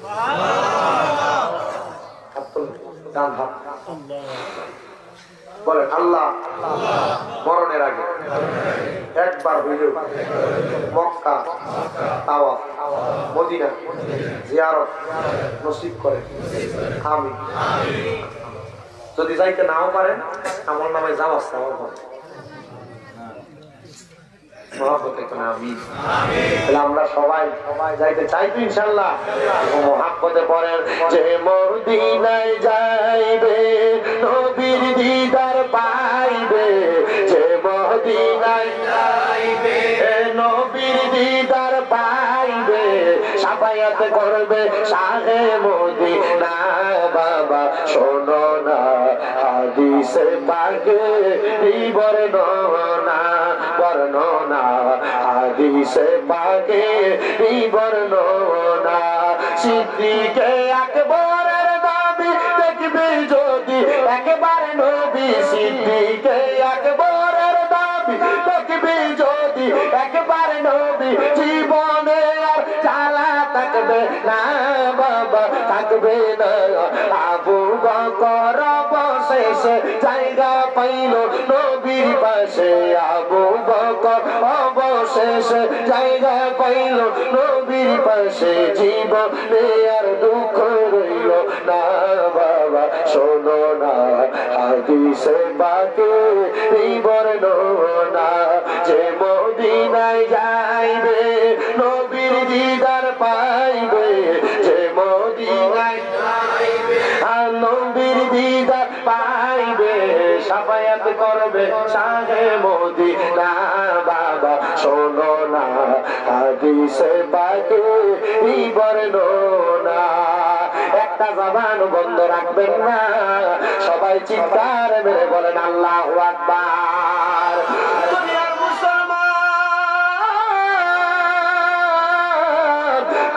গান ভাব বলেন আল্লাহ মরণের আগে একবার হইলেও মক্কা তাওয়াফ মদিনা জিয়ারত নসিব করেন, আমিন। যদি যাইতে নাও পারেন আমল নামে যাওয়ার সওয়াব হবে। আমরা সবাই যাইতে চাই তো ইনশাআল্লাহ। মহাব্বতে পড়েন যে মদিনায় যাইবে নবীর দিদার পাইবে, যে মদিনায় যাইবে নবীর দিদার পাইবে, শাফায়াত করবে শাহে মদিনা। বাবা শোনো না হাদিস হাদিসে পাকে এই বর্ণনা বর্ণনা হাদিসে পাকে এই বর্ণনা সিদ্দিকে আকবরের দাবি দেখবি যদি একবার নবী সিদ্দিকে আকবরের দাবি দেখবি যদি একবার নবী জীবনে আর জ্বালা থাকবে না বাবা থাকবে না আবু বকর অবশেষে জায়গা পাইল নবীর পাশে আবু বকর অবশেষে জায়গা পাইল নবীর পাশে জীবনে আর দুঃখ রইল না বাবা শোনো না হাদিসে পাকে এই বর্ণনা যে মদিনায় যাইবে নবীর দিদার পাইবে যে মদিনায় নবীর দিদার পাইবে শাফায়াত করবে শাহে মদিনা বাবা শোনো না হাদিসে পাকে এই বর্ণনা একটা জবান বন্ধ রাখবেন না সবাই চিৎকার মেরে বলেন আল্লাহু আকবার দুনিয়ার মুসলমান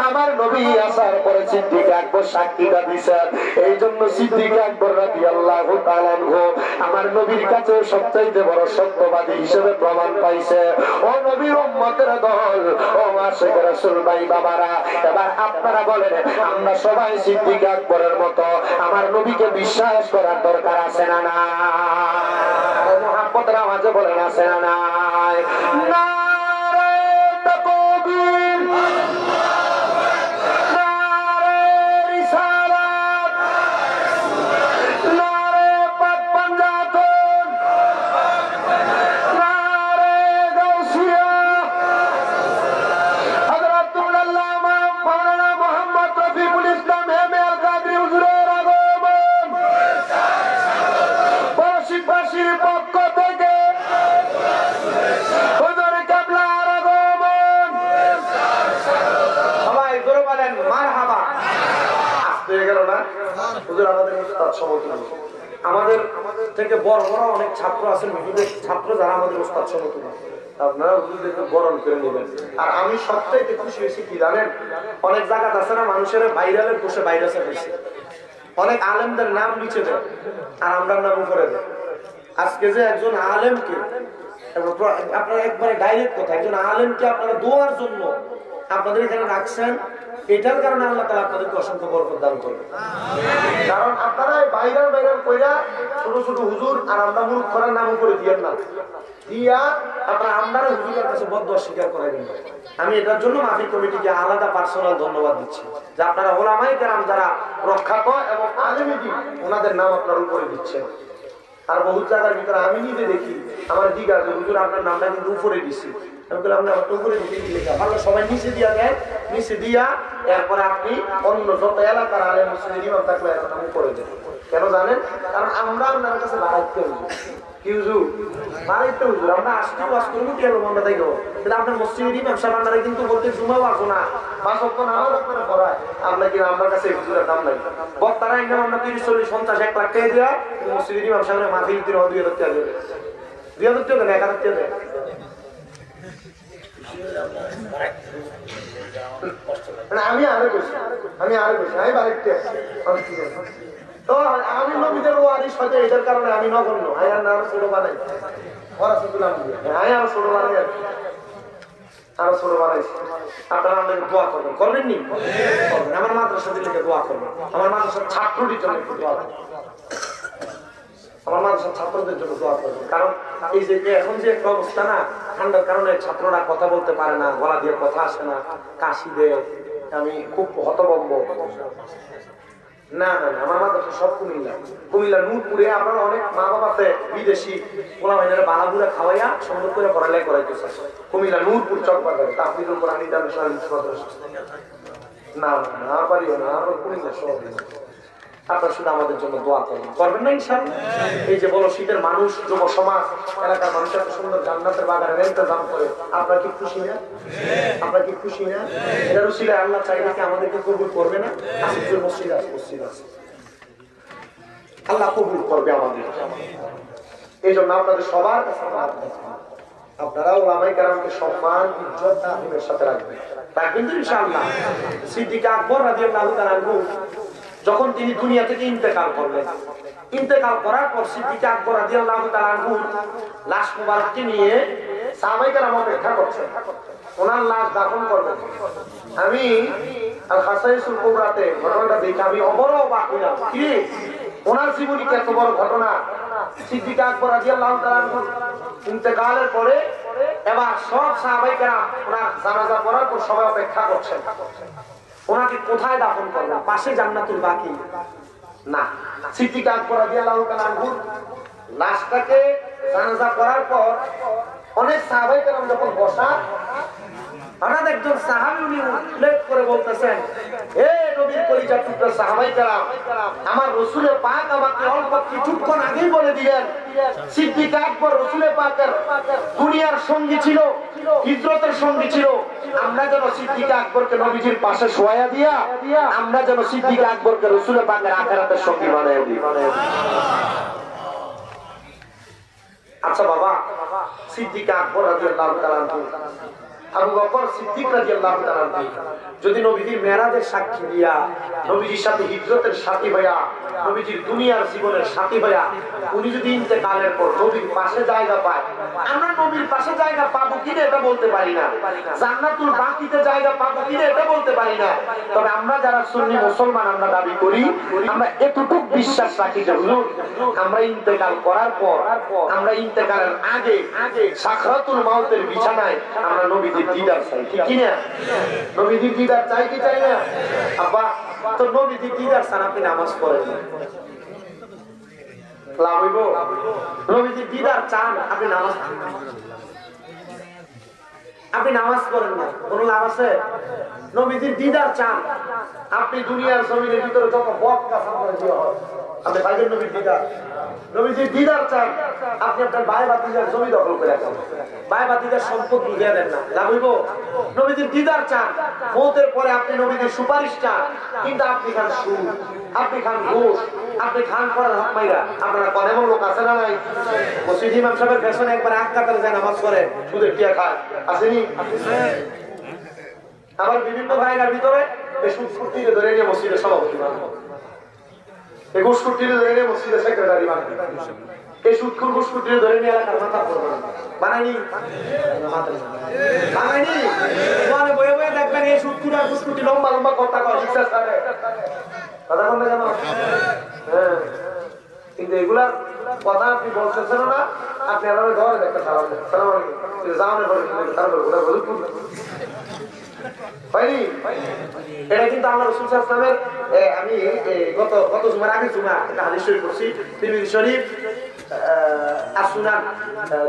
আমার নবী আসার পরে সিদ্দিক আকবর সাক্ষীটা দিয়েছেন এই জন্য সিদ্দিক আকবর রাদিয়াল্লাহু তাআলা আনহু আমার নবীর কাছে সবচাইতে বড় সত্যবাদী হিসেবে প্রমাণ পাইছে ও নবীর উম্মতের দল ও আশিক রাসূল ভাই বাবারা এবার আপনারা বলেন আমরা সবাই সিদ্দিক আকবরের মতো আমার নবীকে বিশ্বাস করার দরকার আছে না না মুহাব্বতের আওয়াজে বলেন আছে না নাই নারে তাকবীর আমাদের থেকে বড় বড় অনেক ছাত্র আছেন ছাত্র যারা আমাদের ওস্তাদ সমতুল্য আপনারা হুজুরদেরকে বরণ করে নেবেন আর আমি সবচাইতে খুশি হয়েছি কি জানেন অনেক জায়গা আছে না মানুষের ভাইরালের বসে ভাইরাসে হয়েছে অনেক আলেমদের নাম নিচে দেয় আর আমরা নাম উপরে দেয় আজকে যে একজন আলেমকে আপনারা একবারে ডাইরেক্ট কথা একজন আলেমকে আপনারা দোয়ার জন্য আপনাদের এখানে রাখছেন এটার কারণে আল্লাহ তাআলা আপনাদেরকে অসংখ্য বরকত দান করবে কারণ আপনারা ভাইরাল কইরা ছোট ছোট হুজুর আর আমরা মুরুখ করার নাম উপরে দিয়েন না দিয়া আপনারা আমরাও হুজুরের কাছে বদদোয়া স্বীকার করাবেন আমি এটার জন্য মাহফিল কমিটিকে আলাদা পার্সোনাল ধন্যবাদ দিচ্ছি যে আপনারা ওলামায়ে কেরাম যারা প্রখ্যাত এবং আলেমী দ্বীন ওনাদের নাম আপনার উপরে দিচ্ছেন আর বহুত জায়গার ভিতরে আমি নিজে দেখি আমার দিক আছে হুজুর আপনার নামটা কিন্তু উপরে দিচ্ছি আমি বললাম আপনি আমার উপরে দিতে লেখা ভালো সবাই নিচে দিয়া দেয় নিচে দিয়া এরপরে আপনি অন্য যত এলাকার আলেম মুসলিম ইমাম থাকলে এখন আমি উপরে দেব কেন জানেন কারণ আমরা আপনার কাছে বাড়াইতে হুজুর কি হুজুর বাড়াইতে হুজুর আমরা আসতে ওয়াজ করবো কি হবে মনে তাই কিন্তু আপনার মসজিদ ইমাম সাহেব আপনারা কিন্তু বলতে জুমাও আসো না 5 ওয়াক্ত নামাজ আপনারা পড়ায় আমরা কি আমার কাছে হুজুরের দাম নাই বক্তারা একদম আমরা 30 40 50 1 লাখ টাকা দিয়া মসজিদ ইমাম সাহেবের মাহফিল দিন 2000 টাকা দেবে 2000 টাকা দেয় 1000 টাকা দেয় আমি আরো বেশি আমি বাড়িতে তো আমি নবীদের ওয়ারিস হয়তো এটার কারণে আমি নগণ্য আরো ছোট বানাই আরো ছোট বানাইছি আপনারা আমাদেরকে দোয়া করবেন নি আমার মাদ্রাসা দিকে দোয়া করবেন আমার মাদ্রাসার ছাত্রটির জন্য দোয়া করবেন আমার মাদ্রাসার ছাত্রদের জন্য দোয়া করবেন কারণ এই যে এখন যে একটা অবস্থা না ঠান্ডার কারণে ছাত্ররা কথা বলতে পারে না গলা দিয়ে কথা আসে না কাশি দেয় আমি খুব হতভম্ব না না না আমার মাদ্রাসা সব কুমিল্লা নূরপুরে আপনারা অনেক মা বাবাতে বিদেশি পোলা ভাইনারা বালাগুলা খাওয়াইয়া সুন্দর করে পড়ালেখা করাইতেছে কুমিল্লা নূরপুর চকবাজারে তাফসীরুল কোরআন ইন্টারন্যাশনাল না না না পারিও না আমরা কুমিল্লা সব আপনারা শুধু আমাদের জন্য দোয়া করবেন না ইনশাআল্লাহ এই যে বলো শীতের মানুষ যুব সমাজ এলাকার মানুষ এত সুন্দর জান্নাতের বাগানের ইন্তজাম করে আপনারা কি খুশি না এটার উসিলায় আল্লাহ চাইলে কি আমাদেরকে কবুল করবে না আজকের মসজিদ আছে আল্লাহ কবুল করবে আমাদের। এই জন্য আপনাদের সবার কাছে আপনারা ওলামায়ে কেরামকে সম্মান ইজ্জত তাজিমের সাথে রাখবেন তো ইনশাআল্লাহ। সিদ্দিক আকবর রাদিয়াল্লাহু তাআলা আনহু যখন তিনি দুনিয়া থেকে ইন্তেকাল করলেন, ইন্তেকাল করার পর সিদ্দিক আকবর রাদিয়াল্লাহু তাআলা আনহু লাশ মুবারককে নিয়ে সাহাবায়ে কেরাম অপেক্ষা করছেন ওনার লাশ দাফন করবেন। আমি আল হাসাইসুল কুবরাতে ঘটনাটা দেখে আমি অবাক হইলাম, কি ওনার জীবনী এত বড় ঘটনা। সিদ্দিক আকবর রাদিয়াল্লাহু তাআলা আনহু ইন্তেকালের পরে এবার সব সাহাবায়ে কেরাম ওনার জানাজা পড়ার পর সবাই অপেক্ষা করছেন ওনাকে কোথায় দাফন করবেন। পাশে জান্নাতুল বাকি না, সিদ্দিক আকবর রাদিয়াল্লাহু তাআলা আনহু লাশটাকে জানাজা করার পর অনেক সাহাবায়ে কেরাম যখন বসা, হঠাৎ একজন সাহাবী উনি উল্লেখ করে বলতেছেন, হে নবীর কলিজার টুকরা সাহাবায়ে কেরাম, আমার রাসূল পাক আমাকে অল্প কিছুক্ষণ আগেই বলে দিলেন সিদ্দিক আকবর রাসূল পাকের দুনিয়ার সঙ্গী ছিল, হিজরতের সঙ্গী ছিল। আমরা যেন সিদ্দিক আকবরকে নবীজির পাশে শোয়া দিয়া আমরা যেন সিদ্দিক আকবরকে রাসূল পাকের আখিরাতের সঙ্গী বানায় দিই। আচ্ছা বাবা, সিদ্দিক আকবর রাদিয়াল্লাহু তাআলা আনহু, আবু বকর সিদ্দিক রাদিয়াল্লাহু তাআলা আনহু যদি নবীজির মেরাজের সাক্ষী দিয়া, নবীজির সাথে হিজরতের সাথী হইয়া, নবীজির দুনিয়ার জীবনের সাথী হইয়া উনি যদি ইন্তেকালের পর নবীর পাশে জায়গা পায়, আমরা নবীর পাশে জায়গা পাবো কিনা এটা বলতে পারি না, জান্নাতুল বাকিতে জায়গা পাবো কিনা এটা বলতে পারি না। তবে আমরা যারা সুন্নি মুসলমান আমরা দাবি করি, আমরা এতটুকু বিশ্বাস রাখি যে হুজুর আমরা ইন্তেকাল করার পর, আমরা ইন্তেকালের আগে সাকরাতুল মাউতের বিছানায় আমরা নবীজির দিদার চাই, ঠিক কি না? নবীজির দিদার চাই কি চাই না? আব্বা তো নবীজির দিদার চান, আপনি নামাজ পড়েন না, লাভ হইব? নবীজির দিদার চান, আপনি নামাজ পড়েন না, কোন লাভ আছে? নবীজির দিদার চান, আপনি দুনিয়ার জমিনের ভিতরে যত বক কাফন করে দেওয়া হয় আপনি পাইবেন নবীর দিদার। নবীজির দিদার চান, আপনি আপনার ভাই ভাতিজার জমি দখল করে রাখেন, ভাই ভাতিজার সম্পদ বুঝিয়ে দেন না, লাভ হইব? নবীজির দিদার চান, মওতের পরে আপনি নবীজির সুপারিশ চান, কিন্তু আপনি খান সুদ, আপনি খান ঘুষ, আপনি খান করার হক মাইরা। আপনারা কোন এমন লোক আছে না নাই? মসজিদ ইমাম সাহেবের পেছনে একবার আখ কাতারে যায় নামাজ পড়ে, সুদের টিয়া খায়, আসেনি? আবার বিভিন্ন জায়গার ভিতরে সুদ ফুটিয়ে ধরে নিয়ে মসজিদের সভাপতি বানায়, ঘুষ ফুটিয়ে ধরে নিয়ে মসজিদের সেক্রেটারি বানায়, এই সুদখোর ঘুষ ফুটিয়ে ধরে নিয়ে এলাকার মাথা বানায়নি, বানায়নি। মানে বয়ে বয়ে দেখবেন এই সুদখোর আর ঘুষ ফুটি লম্বা লম্বা কথা কয়, শিক্ষা ছাড়ে কথা বলতে কেন? হ্যাঁ, কিন্তু এগুলার কথা আপনি বলতেছেন না, আপনি আমার ঘরে দেখতে সালাম দেন, সালাম আলাইকুম জামানের পরে তারপর ওটা বলি হয়নি। এটা কিন্তু আল্লাহ রাসূল সাল্লাল্লাহু আলাইহি ওয়াসাল্লামের, আমি গত জুমার আগে জুমা একটা হাদিস শরীফ পড়ছি, তিরমিজি শরীফ আসুনান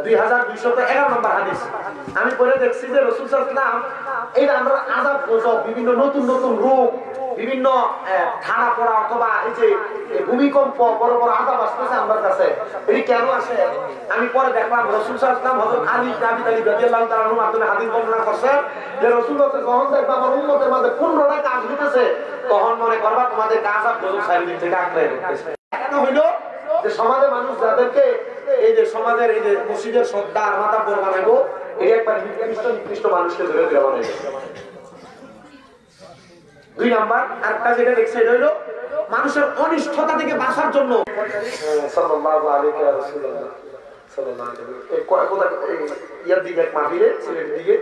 2211 নম্বর হাদিস। আমি পড়ে দেখছি যে রাসূল সাল্লাল্লাহু আলাইহি ওয়াসাল্লাম এই আমরা আযাব গজব, বিভিন্ন নতুন নতুন রোগ, বিভিন্ন ঠাড়া পড়া অথবা এই যে ভূমিকম্প, বড় বড় আযাব আসতেছে আমার কাছে, এই কেন আসে? আমি পরে দেখলাম রাসূল সাল্লাল্লাহু আলাইহি ওয়াসাল্লাম হযরত আলী ইবনে আবি তালিব রাদিয়াল্লাহু তাআলা আনহু মাধ্যমে হাদিস বর্ণনা করছেন যে রাসূল যখন দেখবা আমার উম্মতের মধ্যে 15টা কাজ হইতেছে, তখন মনে করবা তোমাদের কাজ আর গজব চারিদিক থেকে আঁকড়ে রেখেছে। কেন হইল? যে সমাজে মানুষ যাদেরকে এই যে সমাজের এই যে মসজিদের সর্দার মাথা পর বানাইবো, এই একবার নিকৃষ্ট মানুষকে ধরে ধরে বানাইবো। 2 নাম্বার আরেকটা যেটা দেখছে এটা হইলো মানুষের অনিষ্ঠতা থেকে বাঁচার জন্য সাল্লাল্লাহু আলাইহি ওয়াসাল্লাম সাল্লাল্লাহু আলাইহি কোথা ইয়ার দিকে এক মাহফিলে সিলেটের দিকে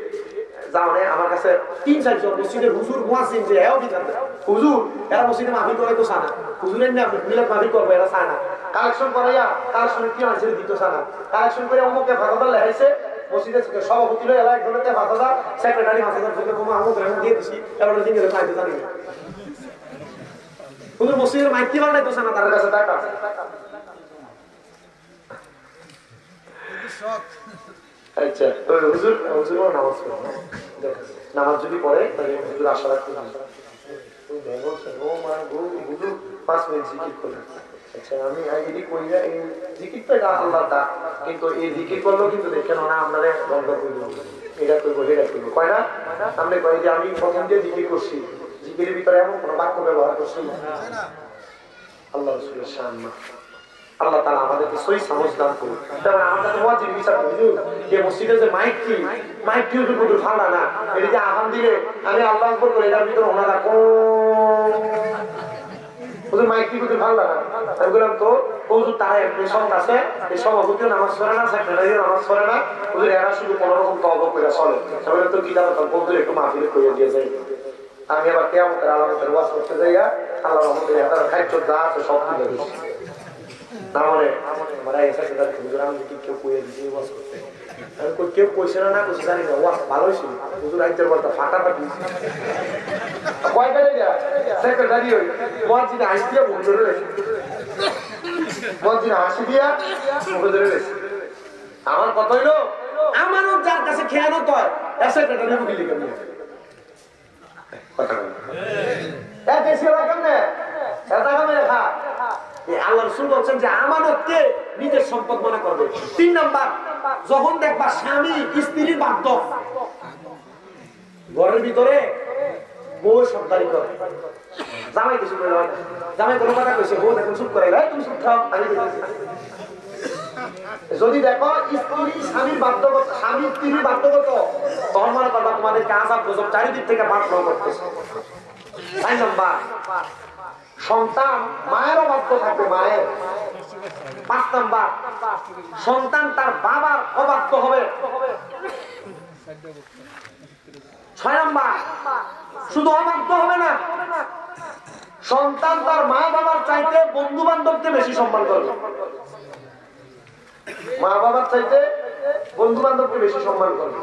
যাওনে আমার কাছে 3-4 জন মসজিদের হুজুর মুয়াজ্জিন যে এও দিতেন, হুজুর এরা মসজিদে মাহফিল করে তো সানা, হুজুরের না মিলাদ মাহফিল করবে এরা চায় না, কালেকশন করাইয়া কালেকশন কি আছে দিত সানা, কালেকশন করে অমুকে ভাগদার লেখাইছে মসজিদের সভাপতি লয় এলা একজনকে 5000 সেক্রেটারি 5000 থেকে কম আমুক রাখা দিয়ে দিছি, এবার দিন গেলে পাইতে জানি হুজুর মসজিদের মাইকি বানাই তো সানা তার কাছে টাকা। আচ্ছা হুজুর নামাজ পড়ে, নামাজ যদি পড়ে তাহলে হুজুর আশা রাখতে হুজুর 5 মিনিট জিকির করলেন। আচ্ছা আমি এটি করি না, এই জিকিরটা এটা আল্লাহ দা, কিন্তু এই জিকির করলেও কিন্তু দেখেন না আপনারা বন্ধ করব, এটা করবো এটা করবো কয় না, আপনি কয় যে আমি প্রথম দিয়ে জিকির করছি, জিকিরের ভিতরে এমন কোনো বাক্য ব্যবহার করছি না, আল্লাহ রাসূলের শান না। আল্লাহ তাআলা আমাদেরকে সহি সমঝ দান করুন। তারপর আমরা তো ওয়াজিব বিচার করি যে মসজিদে যে মাইক কি হুজুর ফালা না, এটা যে আযান দিলে আমি আল্লাহু আকবার করে এটার ভিতরে ওনারা হুজুর মাইক কি হুজুর ফালা না, আমি বললাম তো হুজুর তারা এমনি সব আছে, এই সভাপতিও নামাজ পড়ে না, সেক্রেটারিও নামাজ পড়ে না, হুজুর এরা শুধু কোনো রকম তওবা করে চলে। আমি তো কি দাও তো হুজুর একটু মাহফিলে কইয়া দিয়ে যাই। আমি আবার কিয়ামতের আলামতের ওয়াজ করতে যাইয়া আল্লাহর রহমতে এত খাইছ যা আছে সব তুলে দিই। না মানে আমরা সেক্রেটারি হুজুর আমি কি কেউ কইয়া দিই ওয়াজ করতে, আমি কই কেউ কইছে না কইছে জানি না, ওয়াজ ভালো হইছে হুজুর আইতের বলতে ফাটাফাটি কয়টা দিয়া সেক্রেটারি হই মসজিদে হাসি দিয়া হুজুরে রেখে মসজিদে হাসি দিয়া হুজুরে রেখে। আমার কথা হইলো আমারও যার কাছে খেয়ানত হয় সেক্রেটারি বুকি লিখে নিয়ে কথা বলে এ দেশে রাখেন না এটা কামে লেখা। আল্লাহ রাসূল বলেন যে আমানতকে নিজের সম্পদ মনে করবে। 3 নাম্বার, যখন দেখবা স্বামী স্ত্রীর বাধ্য, ঘরের ভিতরে বউ সর্দারি করে, জামাই কিছু বলে না, জামাই কোনো কথা কইছে বউ দেখুন চুপ করে তুমি চুপ থাও আমি দেখছি। যদি দেখো স্ত্রী স্বামীর বাধ্যগত, স্বামী স্ত্রীর বাধ্যগত, তখন মনে করবা তোমাদেরকে আযাব গজব চারিদিক থেকে বাঁচানো করতেছে। 4 নাম্বার, সন্তান মায়েরও বাধ্য থাকবে মায়ের। 5 নাম্বার, সন্তান তার বাবার অবাধ্য হবে। 6 নাম্বার, শুধু অবাধ্য হবে না, সন্তান তার মা বাবার চাইতে বন্ধু বান্ধবকে বেশি সম্মান করবে। মা বাবার চাইতে বন্ধু বান্ধবকে বেশি সম্মান করবে।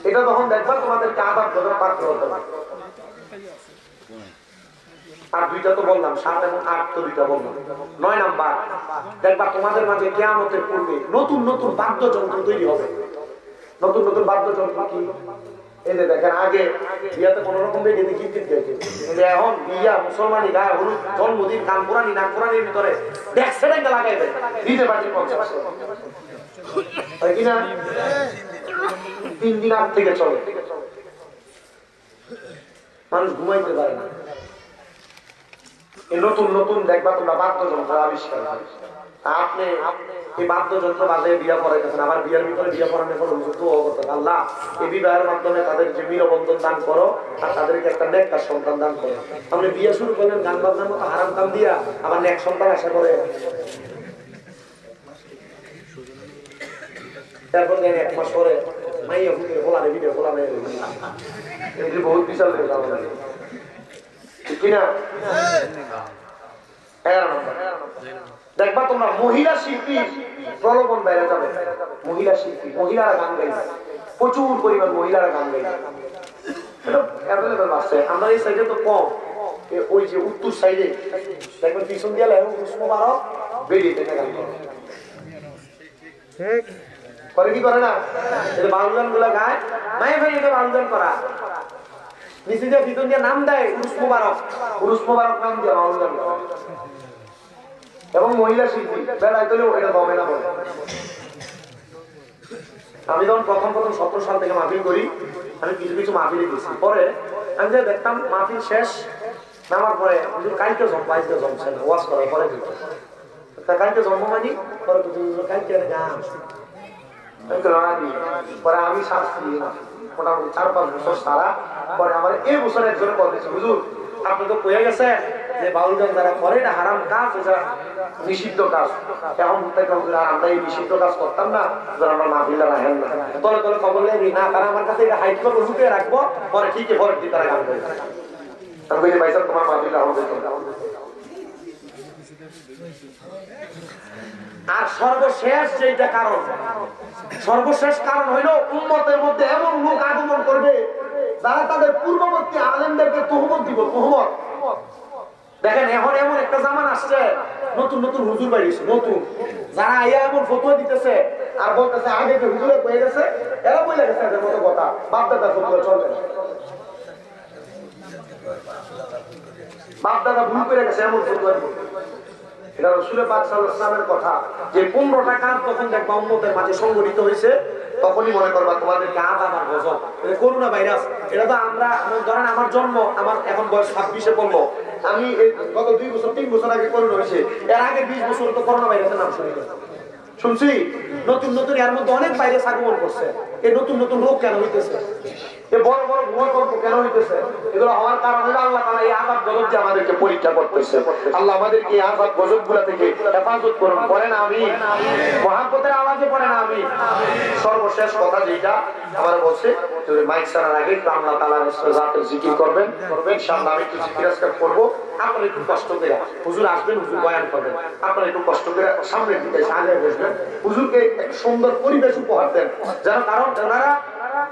এটা তখন দেখবা তোমাদেরকে আবার গজব পাত্র হতে হবে। আর 2টা তো বললাম, 7 এবং 8 তো 2টা বললাম। 9 নাম্বার, দেখবা তোমাদের মাঝে কিয়ামতের পূর্বে নতুন নতুন বাদ্যযন্ত্র তৈরি হবে। নতুন নতুন বাদ্যযন্ত্র কি? এই যে দেখেন আগে বিয়াতে কোন রকম বেগে গীত গাইতে, এখন বিয়া মুসলমানি গায়ে হলুদ জন্মদিন কান পুরানি নাক পুরানির ভিতরে দেখ সেটাকে লাগাইবে ডিজে পার্টি কনসার্ট হয় কিনা? 3 দিন আগ থেকে চলে, মানুষ ঘুমাইতে পারে না। এই নতুন নতুন দেখবা তোমরা বাদ্যযন্ত্র আবিষ্কার হয়। আপনি এই বাদ্যযন্ত্র বাজায় বিয়া পড়াইতেছেন, আমার বিয়ার ভিতরে বিয়া পড়ানোর পর আল্লাহ এই বিবাহের মাধ্যমে তাদের যে মিলবন্ধন দান করো আর তাদেরকে একটা নেককার সন্তান দান করো। আপনি বিয়ে শুরু করলেন গান বাজনার মতো হারাম কাম দিয়া, আমার নেক সন্তান আশা করে। তারপর দেখেন 1 মাস পরে মাইয়া ফুটে ফোলানে ভিডিও ফোলানে, এটি বহুত বিশাল ঠিক কিনা? 11 নম্বর, দেখবা তোমরা মহিলা শিল্পী প্রলোভন বাইরে যাবে। মহিলা শিল্পী, মহিলারা গান গাইছে, প্রচুর পরিমাণ মহিলারা গান গাইছে, এটা অ্যাভেলেবল আছে। আমরা এই সাইডে তো কম, ওই যে উত্তর সাইডে দেখবেন পিছন দিয়ে লেখো উষ্ণবারক বেরিয়ে থেকে গান করে কি করে না? এটা বাউলগান গুলা গায়, মায়ে ভাই এটা বাউলগান করা নিচে দিয়ে ভিতর দিয়ে নাম দেয় উরুস মুবারক, উরুস মুবারক নাম দিয়ে বাউলগান করে। এবং মহিলা শিল্পী বেড়াই তোলেও এটা দমে না বলে। আমি যখন প্রথম 17 সাল থেকে মাহফিল করি, আমি কিছু কিছু মাহফিলে গেছি, পরে আমি যে দেখতাম মাহফিল শেষ নামার পরে কালকে জন্মাইতে জমছে না, ওয়াজ করার পরে কালকে জন্ম মানি পরে কালকে গান পরে আমি শাস্তি মোটামুটি 4-5 বছর সারা পরে আমার এই বছর একজনে বলতেছে হুজুর আপনি তো কয়ে গেছেন যে বাউল গান যারা করে এটা হারাম কাজ, এটা নিষিদ্ধ কাজ। এখন থেকে আমরা এই নিষিদ্ধ কাজ করতাম না, আমরা মাহফিলটা রাখেন না, তলে তলে খবর নেই না, তারা আমার কাছে এটা হাইট করে লুকিয়ে রাখবো, পরে ঠিকই পরে দিয়ে তারা গান করে। আমি বলি ভাই তোমার মাহফিলটা আমাদের। আর সর্বশেষ যেটা কারণ, সর্বশেষ কারণ হইল উম্মতের মধ্যে এমন লোক আগমন করবে যারা তাদের পূর্ববর্তী আলেমদেরকে তুহমত দিব। তুহমত দেখেন এখন এমন একটা জামান আসছে, নতুন নতুন হুজুর বাইরেছে, নতুন যারা আইয়া এমন ফতোয়া দিতেছে আর বলতেছে আগে যে হুজুরে কয়ে গেছে এরা বলে গেছে এদের মতো কথা, বাপদাদা ফতোয়া চলবে না, বাপদাদা ভুল করে গেছে এমন ফতোয়া দিবে। এটা রাসূল পাক সাল্লাল্লাহু আলাইহি ওয়াসাল্লামের কথা যে 15টা কাজ যখন দেখবা উম্মতের মাঝে সংগঠিত হয়েছে তখনই মনে করবা তোমাদেরকে আযাব আর গজব। এটা করোনা ভাইরাস। এটা তো আমরা ধরেন আমার জন্ম আমার এখন বয়স 26-এ পড়লো, আমি গত 2 বছর 3 বছর আগে করোনা হয়েছে, এর আগে 20 বছর তো করোনা ভাইরাসের নাম শুনছি। নতুন নতুন এর মধ্যে অনেক ভাইরাস আগমন করছে। এই নতুন নতুন রোগ কেন হইতেছে, এই বড় বড় ভূমিকম্প কেন হইতেছে? এগুলো হওয়ার কারণ হলো আল্লাহ তাআলা এই আযাব গজব দিয়ে আমাদেরকে পরীক্ষা করতেছে। আল্লাহ আমাদেরকে এই আযাব গজবগুলো থেকে হেফাজত করুন। পড়েন আমিন। মুহাব্বতের আওয়াজে পড়েন আমিন। সর্বশেষ কথা যেটা আমার বলছে যদি মাইক ছাড়ার আগে আল্লাহ তাআলার জাতের জিকির করবেন, ইনশাআল্লাহ আমি কিছু জিজ্ঞাসা করব। আপনারা একটু কষ্ট করে হুজুর আসবেন, হুজুর বয়ান করবেন, আপনারা একটু কষ্ট করে সামনের দিকে আগে বসবেন, হুজুরকে এক সুন্দর পরিবেশ উপহার দেন। যারা কারণ ওনারা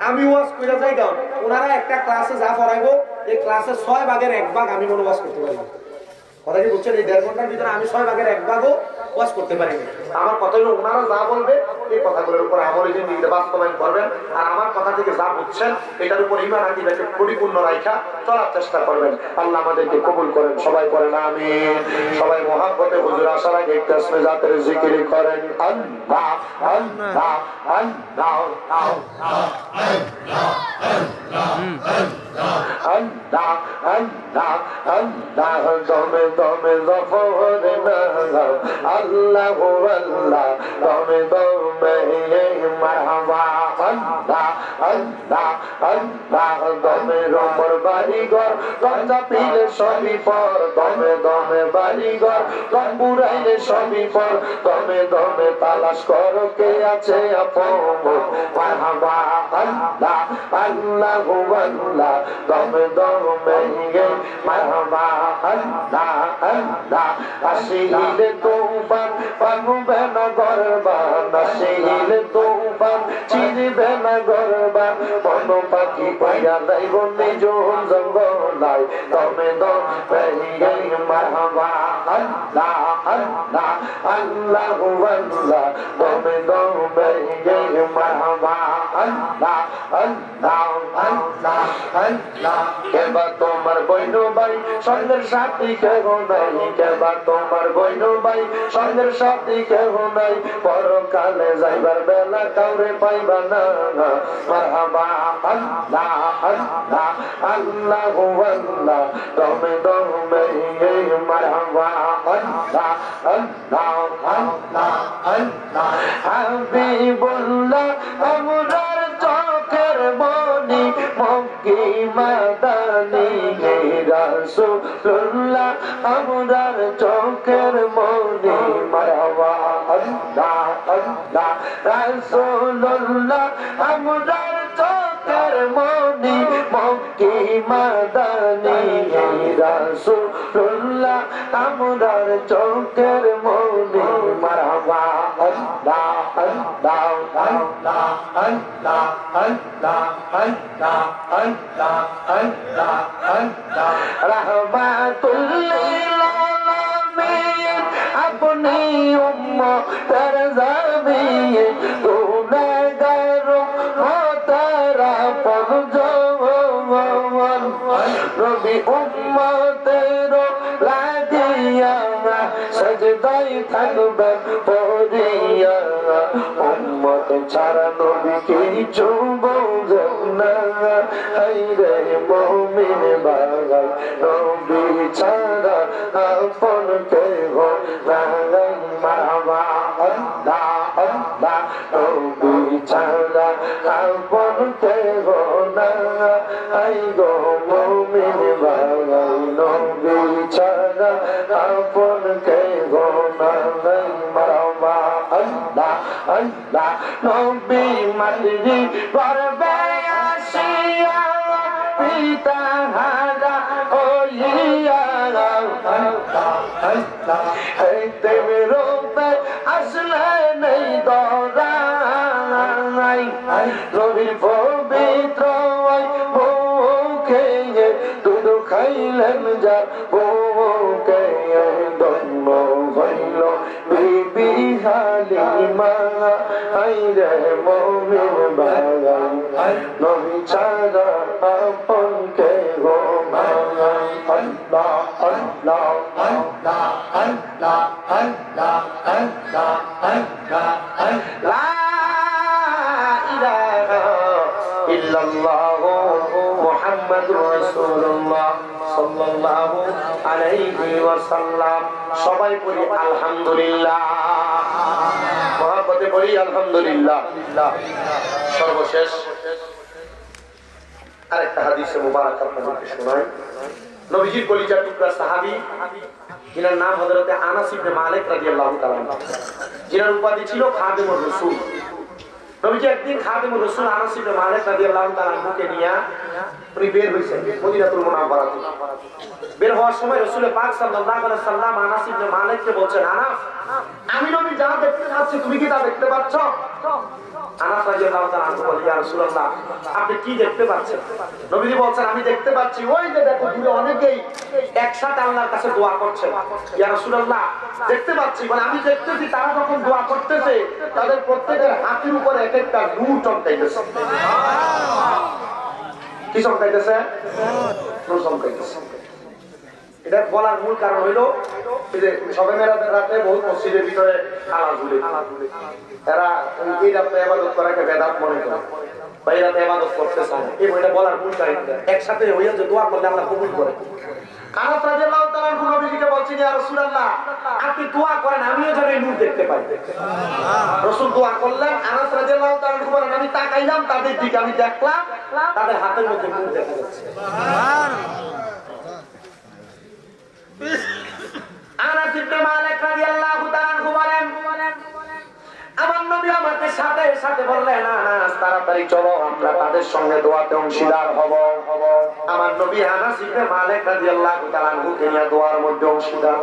আমি ওয়াজ করে যাই দাও, ওনারা একটা ক্লাসে যা পড়াইবো এই ক্লাসের 6 ভাগের 1 ভাগ আমি মনে ওয়াজ করতে পারি। কথা কি বুঝছেন? এই 1.5 ঘন্টার ভিতরে আমি 6 ভাগের 1 ভাগও ওয়াজ করতে পারি না। আমার কথা হলো ওনারা যা বলবে এই কথাগুলোর উপর আমল করে বাস্তবায়ন করবেন, আর আমার কথা থেকে যা বুঝছেন এটার উপর ঈমান আকীদাকে পরিপূর্ণ রাখা চলার চেষ্টা করবেন। আল্লাহ আমাদেরকে কবুল করেন। সবাই পড়েন আমিন। সবাই মুহাব্বতে হুজুর আসার আগে একটা ইসমে জাতের জিকির করেন। আল্লাহ আল্লাহ আল্লাহ আল্লাহ আল্লাহ আল্লাহ দমে দমে জফরে নাম আল্লাহ আল্লাহ দমে দমে মারহাবা আল্লাহ আল্লাহ আল্লাহ দমে রমর বাড়িঘর দরজা পিলে সবই পর দমে দমে বাড়িঘর তম্বুরাইলে সবই পর দমে দমে তালাশ করো কে আছে আপন মারহাবা আল্লাহ আল্লাহ আল্লাহ দমে দমে মারহাবা আল্লাহ আল্লাহ আসিলে তুফান পারবে না গরবান আসিলে তুফান চিনবে না গরবান মন পাখি পাইয়া যাইব নিজ জঙ্গলাই দমে দমে মারহাবা আল্লাহ আল্লাহ আল্লাহ আল্লাহ দমে দমে মারহাবা আল্লাহ আল্লাহ আল্লাহ আল্লাহ কেবা তোমার বইনো ভাই সঙ্গের সাথী কেহ নাই, কেবা তোমার বইনো ভাই সঙ্গের সাথী কেহ নাই, পরকালে যাইবার বেলা কাউরে পাইবা না মারহাবা আল্লাহ আল্লাহ আল্লাহ আল্লাহ দমে দমে মারহাবা আল্লাহ আল্লাহ আল্লাহ আল্লাহ হাবিবুল্লাহ আমরার চোখের মনি মক্কি মাদানি রাসূলুল্লাহ আমরার চোখের মনি মারহাবা আল্লাহ আল্লাহ রাসূলুল্লাহ আমরার চোখের মনি মক্কি মাদানি রাসূলুল্লাহ আমরার চোখের মনি মারহাবা আল্লাহ আল্লাহ আল্লাহ আল্লাহ আল্লাহ আল্লাহ আল্লাহ আল্লাহ আল্লাহ রাহমাতুল লিল আলামিন আপনি উম্মতের জামিন গুনাহগার মোতারা পরজন নবী উম্মতের লাগিয়া সাজদায় থাকবেন পড়িয়া উম্মত ছাড়া নবী কিছু বোঝেন না হায়রে মুমিন ভাই নবী ছাড়া আপন কেহ নাই মারহাবা আল্লাহ আল্লাহ নবী ছাড়া আপন কেহ নাই গো মুমিন ভাই নবী ছাড়া আপন কেহ নাই মারহাবা আল্লাহ আল্লাহ নবী মাতৃ গর্ভে আসিয়া পিতা হারা হইয়া হইতে রূপে আসলে নেই দরাই নবীর পবিত্র মুখে দুধ খাইলেন যা বুকে দন্ন হইল বিবি হালিমা হায়রে মুমিন ভাই নবী ছাড়া আপন কেহ নাই আল্লাহ আল্লাহ আল্লাহ আল্লাহ ইল্লাল্লাহ মুহাম্মাদুর রাসূলুল্লাহ সাল্লাল্লাহু আলাইহি ওয়াসাল্লাম। সবাই পড়ি আলহামদুলিল্লাহ, মহব্বতে পড়ি আলহামদুলিল্লাহ। সর্বশেষ আরেকটা হাদিসে মুবারক আপনাদেরকে শোনাই। নবীজির কলিজার টুকরা সাহাবী যিনার নাম হযরতে আনাস ইবনে মালিক রাদিয়াল্লাহু তাআলা, যিনার উপাধি ছিল খাদেমুর রাসূল। নবীজি একদিন খাদেমুর রাসূল আনাস ইবনে মালিক রাদিয়াল্লাহু তাআলা কে নিয়ে উনি বের হইছেন মদিনাতুল মুনাওয়ারা থেকে। বের হওয়ার সময় রাসূল পাক সাল্লাল্লাহু আলাইহি ওয়াসাল্লাম আনাস ইবনে মালিককে বলছেন, আনাস, আমি নবী যা দেখতে পাচ্ছি তুমি কি তা দেখতে পাচ্ছ? আনাস রাদিয়াল্লাহু তাআলা বলেন, ইয়া রাসূলুল্লাহ, আপনি কি দেখতে পাচ্ছেন? নবীজি বলছেন, আমি দেখতে পাচ্ছি ওই যে দেখো দূরে অনেকেই একসাথে আল্লাহর কাছে দোয়া করছে। ইয়া রাসূলুল্লাহ, দেখতে পাচ্ছি, মানে আমি দেখতেছি তারা যখন দোয়া করতেছে তাদের প্রত্যেকের হাতের উপরে এক একটা নূর চমকাইতেছে। কি চমকাইতেছে? নূর চমকাইতেছে। এটা বলার মূল কারণ হইল সবে মেরাতের রাতে বহুত মসজিদের ভিতরে তালা ঝুলে, এরা এই রাতে ইবাদত করাকে বেদাত মনে করে, এই রাতে ইবাদত করতে চায়। এই বইটা বলার মূল কারণ একসাথে হইয়া যে দোয়া করলে আল্লাহ কবুল করে। আনাস রাদিয়াল্লাহু তাআলা নবীজিকে বলছেন, ইয়া রাসূলুল্লাহ, আপনি দোয়া করেন আমিও যেন এই নূর দেখতে পাই। রাসূল দোয়া করলেন, আনাস রাদিয়াল্লাহু তাআলা বলেন, আমি তাকাইলাম তাদের দিকে, আমি দেখলাম তাদের হাতের মধ্যে নূর দেখা যাচ্ছে। আনাস ইবনে মালিক রাদিয়াল্লাহু তাআলা বলেন, আমার নবী আমাকে সাথে সাথে বললেন, আনাস তাড়াতাড়ি চলো আমরা তাদের সঙ্গে দোয়াতে অংশীদার হব। আমার নবী আনাস ইবনে মালিক রাদিয়াল্লাহু তাআলা কে নিয়ে দোয়ার মধ্যে অংশীদার।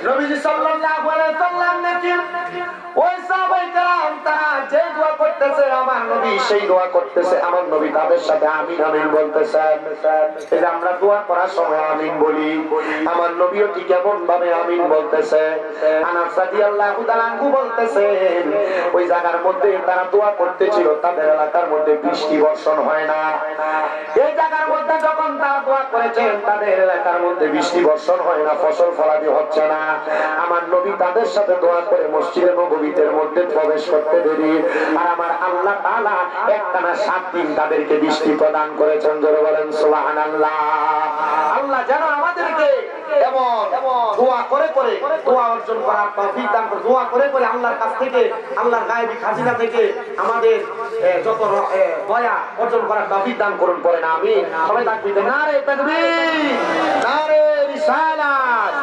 নবীজি সাল্লাল্লাহু আলাইহি ওয়াসাল্লাম নাকি ওই সাহাবায়ে কেরাম তারা যে দোয়া করতেছে আমার নবী সেই দোয়া করতেছে, আমার নবী তাদের সাথে আমিন আমিন বলতেছেন। এই যে আমরা দোয়া করার সময় আমিন বলি, আমার নবীও ঠিক এমন ভাবে আমিন বলতেছে। আনাস রাদিয়াল্লাহু তাআলা বলতেছেন, ওই জায়গার মধ্যে তারা দোয়া করতেছিল তাদের এলাকার মধ্যে বৃষ্টি বর্ষণ হয় না। এই জায়গার মধ্যে যখন তারা দোয়া করেছেন তাদের এলাকার মধ্যে বৃষ্টি বর্ষণ হয় না, ফসল ফলাদি হচ্ছে না। আমার নবী তাদের সাথে দোয়া করে মসজিদে নববীর মধ্যে প্রবেশ করতে দেরি, আর আমার আল্লাহ তাআলা একটানা 7 দিন তাদেরকে বৃষ্টি প্রদান করেছেন। জোরে বলেন সুবহানাল্লাহ। আল্লাহ যেন আমাদেরকে এমন দোয়া করে করে দোয়া অর্জন করার তৌফিক দান করে, দোয়া করে করে আল্লাহর কাছ থেকে, আল্লাহর গায়েবী খাজিনা থেকে আমাদের যত দয়া অর্জন করার তৌফিক দান করুন। পড়েন আমিন। সবাই তাকবীর দেন। নারে তাকবীর, নারে রিসালাত,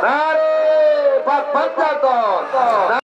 নারে পাক পাঞ্জাতন।